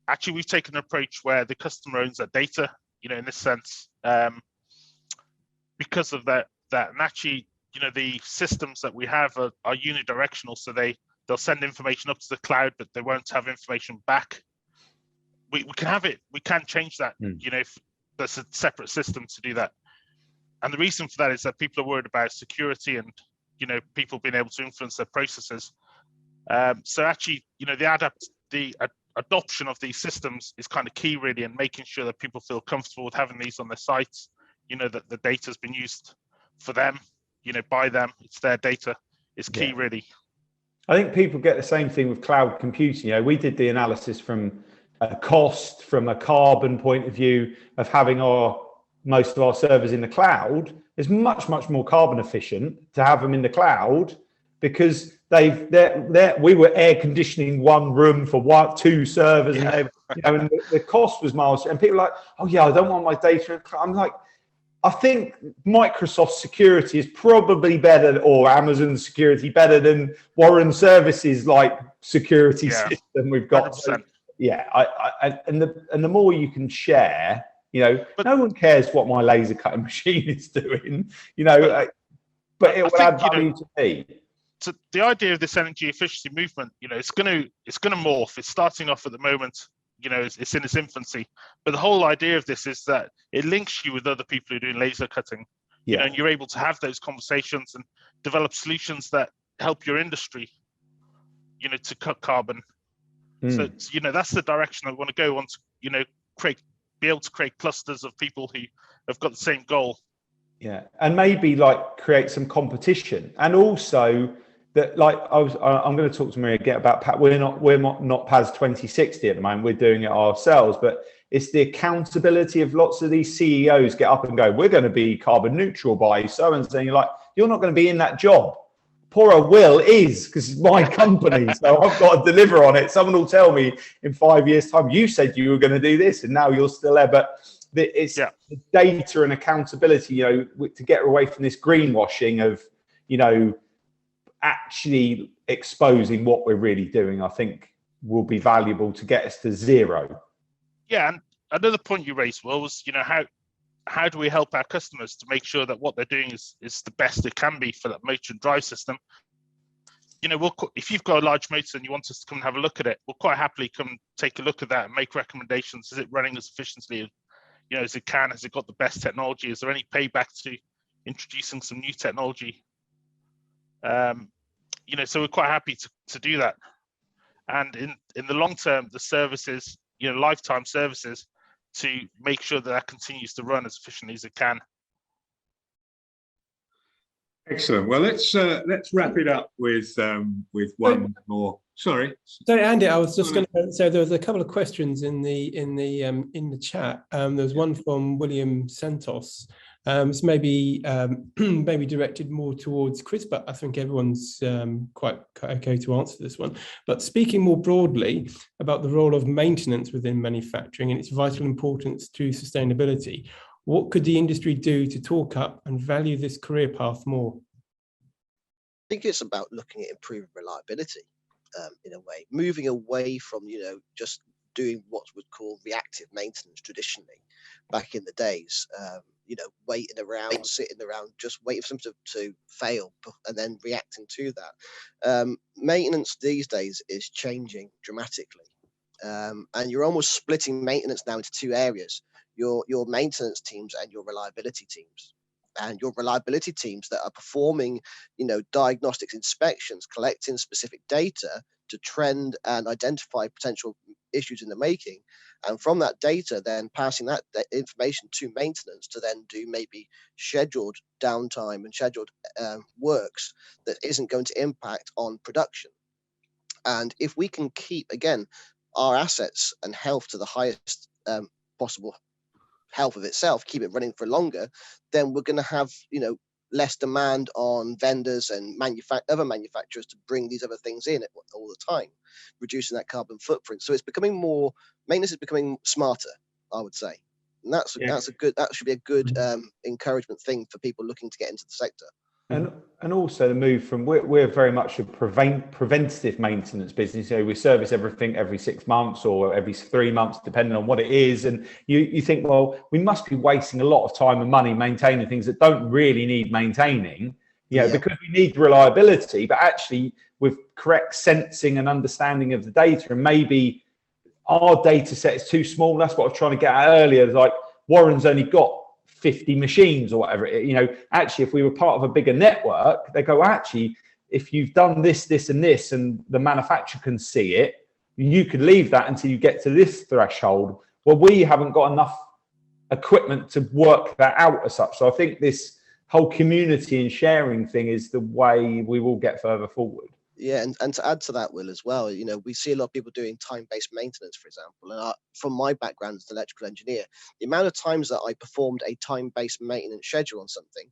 Actually, we've taken an approach where the customer owns that data, in this sense, because of that. And actually, the systems that we have are unidirectional, so they'll send information up to the cloud, but they won't have information back. We can have it. We can change that. If there's a separate system to do that. And the reason for that is that people are worried about security and people being able to influence their processes. So actually, the adoption of these systems is kind of key, really, and making sure that people feel comfortable with having these on their sites. That the data has been used for them, by them. It's their data. Is key, really. I think people get the same thing with cloud computing. We did the analysis from a cost, from a carbon point of view of having most of our servers in the cloud. Is much more carbon efficient to have them in the cloud because we were air conditioning one room for 2 servers, and and the cost was miles. And people are like, oh yeah, I don't want my data. I'm like, I think Microsoft security is probably better, or Amazon security better than Warren Services like security system we've got. So, and the more you can share, but no one cares what my laser cutting machine is doing, but it will add value to me. So the idea of this energy efficiency movement, it's going to morph. It's starting off at the moment. It's in its infancy, but the whole idea of this is that it links you with other people who are doing laser cutting, and you're able to have those conversations and develop solutions that help your industry, to cut carbon. So, that's the direction I want to go on to, be able to create clusters of people who have got the same goal. Yeah, and maybe create some competition, and also that I'm going to talk to Maria again about we're not PAS 2060 at the moment. We're doing it ourselves, but it's the accountability of lots of these CEOs get up and go, we're going to be carbon neutral by so and so. You're like, you're not going to be in that job. Poor old Will is, because it's my company, so I've got to deliver on it. Someone will tell me in 5 years' time, you said you were going to do this, and now you're still there. But it's the data and accountability, to get away from this greenwashing of, actually exposing what we're really doing, I think will be valuable to get us to zero. Yeah, and another point you raised, Will, was how do we help our customers to make sure that what they're doing is the best it can be for that motor and drive system? If you've got a large motor and you want us to come and have a look at it, we'll quite happily come take a look at that and make recommendations. Is it running as efficiently as it can? Has it got the best technology? Is there any payback to introducing some new technology? So we're quite happy to do that. And in the long term, the services, lifetime services, to make sure that continues to run as efficiently as it can. Excellent. Well, let's wrap it up with one more. Sorry, Andy. I was just going to say there was a couple of questions in the chat. There was one from William Santos. It's maybe directed more towards Chris, but I think everyone's quite okay to answer this one. But speaking more broadly about the role of maintenance within manufacturing and its vital importance to sustainability, what could the industry do to talk up and value this career path more? I think it's about looking at improving reliability in a way, moving away from, just doing what was called reactive maintenance traditionally back in the days, waiting around, sitting around, just waiting for something to fail and then reacting to that. Maintenance these days is changing dramatically. And you're almost splitting maintenance now into 2 areas, your maintenance teams and your reliability teams. and your reliability teams that are performing, diagnostics inspections, collecting specific data to trend and identify potential issues in the making. And from that data, then passing that information to maintenance to then do maybe scheduled downtime and scheduled works that isn't going to impact on production. And if we can keep, again, our assets and health to the highest possible health of itself, keep it running for longer, then we're going to have, less demand on vendors and other manufacturers to bring these other things in all the time, reducing that carbon footprint. So it's becoming maintenance is becoming smarter, I would say. And that should be a good encouragement thing for people looking to get into the sector. And also the move from, we're very much a preventative maintenance business. We service everything every 6 months or every 3 months, depending on what it is. And you think, well, we must be wasting a lot of time and money maintaining things that don't really need maintaining, because we need reliability, but actually with correct sensing and understanding of the data. And maybe our data set is too small. That's what I was trying to get at earlier. Like Warren's only got 50 machines or whatever, actually, if we were part of a bigger network, they go, actually, if you've done this, this, and this, and the manufacturer can see it, you could leave that until you get to this threshold. Well, we haven't got enough equipment to work that out as such. So I think this whole community and sharing thing is the way we will get further forward. Yeah, and to add to that, Will, as well, we see a lot of people doing time-based maintenance, for example. And from my background as an electrical engineer, the amount of times that I performed a time-based maintenance schedule on something,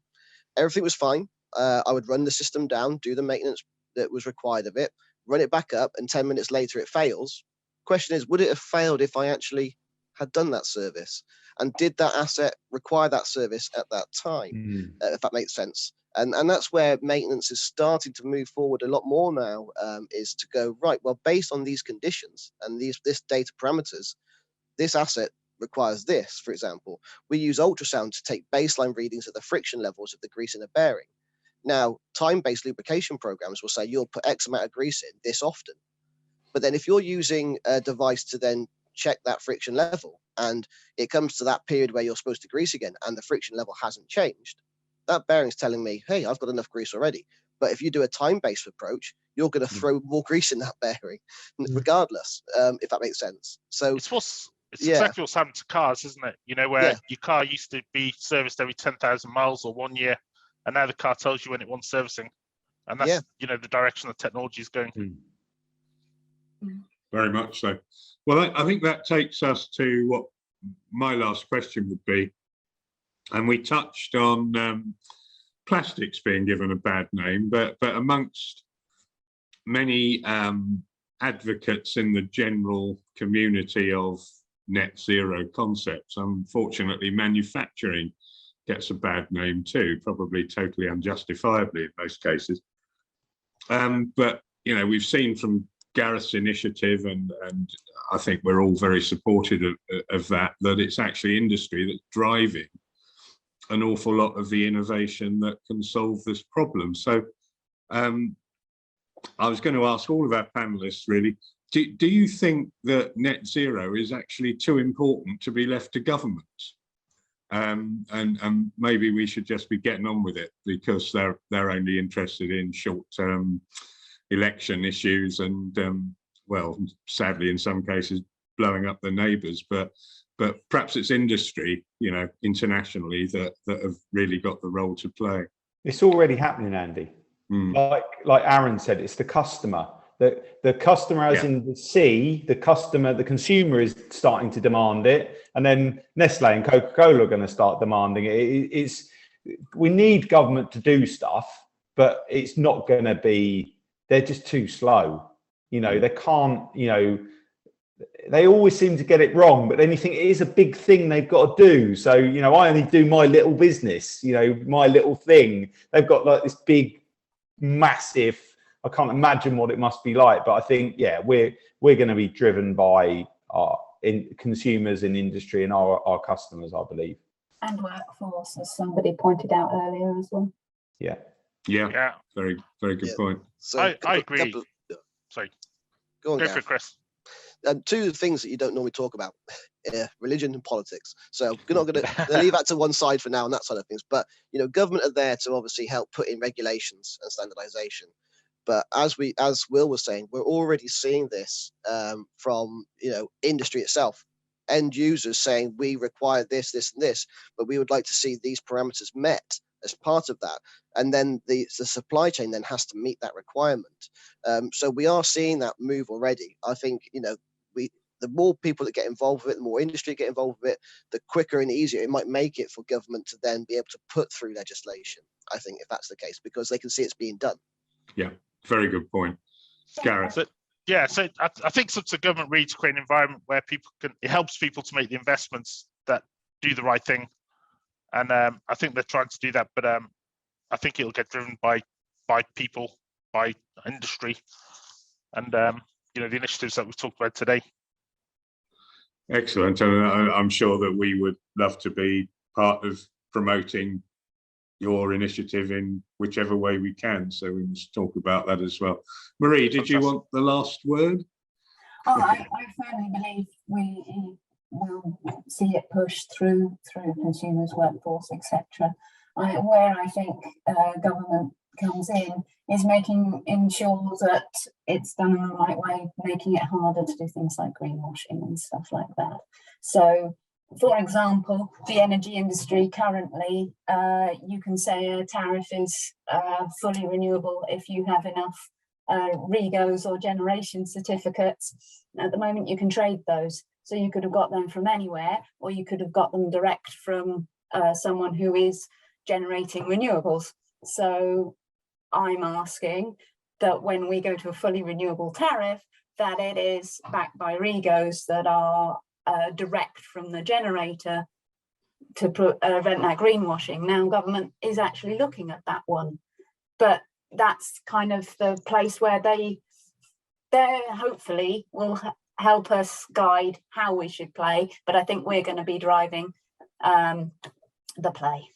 everything was fine. I would run the system down, do the maintenance that was required of it, run it back up, and 10 minutes later it fails. Question is, would it have failed if I actually had done that service? And did that asset require that service at that time, if that makes sense? And that's where maintenance is starting to move forward a lot more now, is to go, right, well, based on these conditions and this data parameters, this asset requires this. For example, we use ultrasound to take baseline readings of the friction levels of the grease in a bearing. Now, time-based lubrication programs will say you'll put X amount of grease in this often. But then if you're using a device to then check that friction level and it comes to that period where you're supposed to grease again and the friction level hasn't changed, that bearing's telling me, hey, I've got enough grease already. But if you do a time-based approach, you're going to throw more grease in that bearing, regardless, if that makes sense. So it's exactly what's happened to cars, isn't it? Where your car used to be serviced every 10,000 miles or 1 year, and now the car tells you when it wants servicing, and that's the direction the technology is going. Very much so. Well, I think that takes us to what my last question would be. And we touched on plastics being given a bad name, but amongst many advocates in the general community of net zero concepts, unfortunately, manufacturing gets a bad name too, probably totally unjustifiably in most cases. But we've seen from Gareth's initiative, and I think we're all very supportive of that it's actually industry that's driving an awful lot of the innovation that can solve this problem. So I was going to ask all of our panelists, really, do you think that net zero is actually too important to be left to governments? And maybe we should just be getting on with it because they're only interested in short-term election issues and, well, sadly, in some cases, blowing up their neighbours. But perhaps it's industry, internationally that have really got the role to play. It's already happening, Andy. Like Aaron said, it's the customer. The customer, as in the C, the consumer is starting to demand it, and then Nestle and Coca-Cola are going to start demanding it. We need government to do stuff, but it's not going to be. They're just too slow. They can't. They always seem to get it wrong, but then you think it is a big thing they've got to do. So, I only do my little business, my little thing. They've got like this big, massive, I can't imagine what it must be like, but I think, we're going to be driven by our consumers in industry and our customers, I believe. And workforce, as somebody pointed out earlier as well. Yeah. Very, very good point. So I agree. Sorry. Go on, Go for it, Chris. two things that you don't normally talk about: religion and politics. So we're not going to leave that to one side for now on that side of things. But government are there to obviously help put in regulations and standardization. But as Will was saying, we're already seeing this from industry itself. End users saying we require this, this, and this, but we would like to see these parameters met as part of that. And then the supply chain then has to meet that requirement. So we are seeing that move already. I think the more people that get involved with it, the more industry get involved with it, the quicker and easier it might make it for government to then be able to put through legislation. I think if that's the case, because they can see it's being done. Yeah, very good point, Gareth. Yeah, so I think the government really to create an environment where it helps people to make the investments that do the right thing, and I think they're trying to do that. But I think it'll get driven by people, by industry, and the initiatives that we've talked about today. Excellent, and I'm sure that we would love to be part of promoting your initiative in whichever way we can. So we must talk about that as well. Marie, did you want the last word? I firmly believe we will see it pushed through consumers, workforce, etc. Where I think government comes in is ensure that it's done in the right way, making it harder to do things like greenwashing and stuff like that. So, for example, the energy industry currently, you can say a tariff is fully renewable if you have enough REGOs or generation certificates. At the moment, you can trade those. So you could have got them from anywhere, or you could have got them direct from someone who is generating renewables. So I'm asking that when we go to a fully renewable tariff, that it is backed by REGOs that are direct from the generator to prevent that greenwashing. Now government is actually looking at that one, but that's kind of the place where they hopefully will help us guide how we should play, but I think we're going to be driving the play.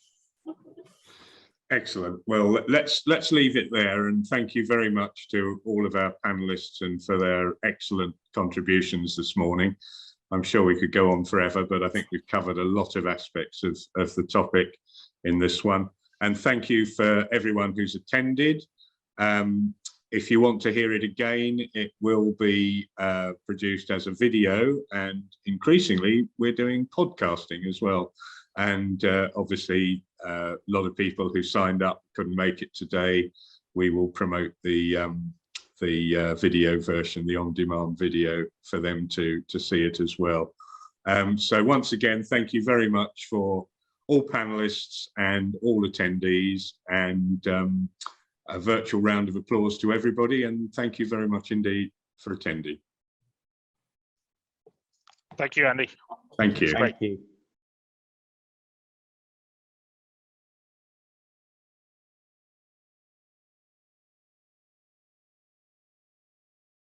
Excellent. Well, let's leave it there, and thank you very much to all of our panelists and for their excellent contributions this morning. I'm sure we could go on forever, but I think we've covered a lot of aspects of the topic in this one. And thank you for everyone who's attended. If you want to hear it again, it will be produced as a video, and increasingly we're doing podcasting as well. And obviously a lot of people who signed up couldn't make it today. We will promote the video version, the on-demand video, for them to see it as well. So once again, thank you very much for all panelists and all attendees, and a virtual round of applause to everybody, and thank you very much indeed for attending. Thank you, Andy. Thank you. Thank you.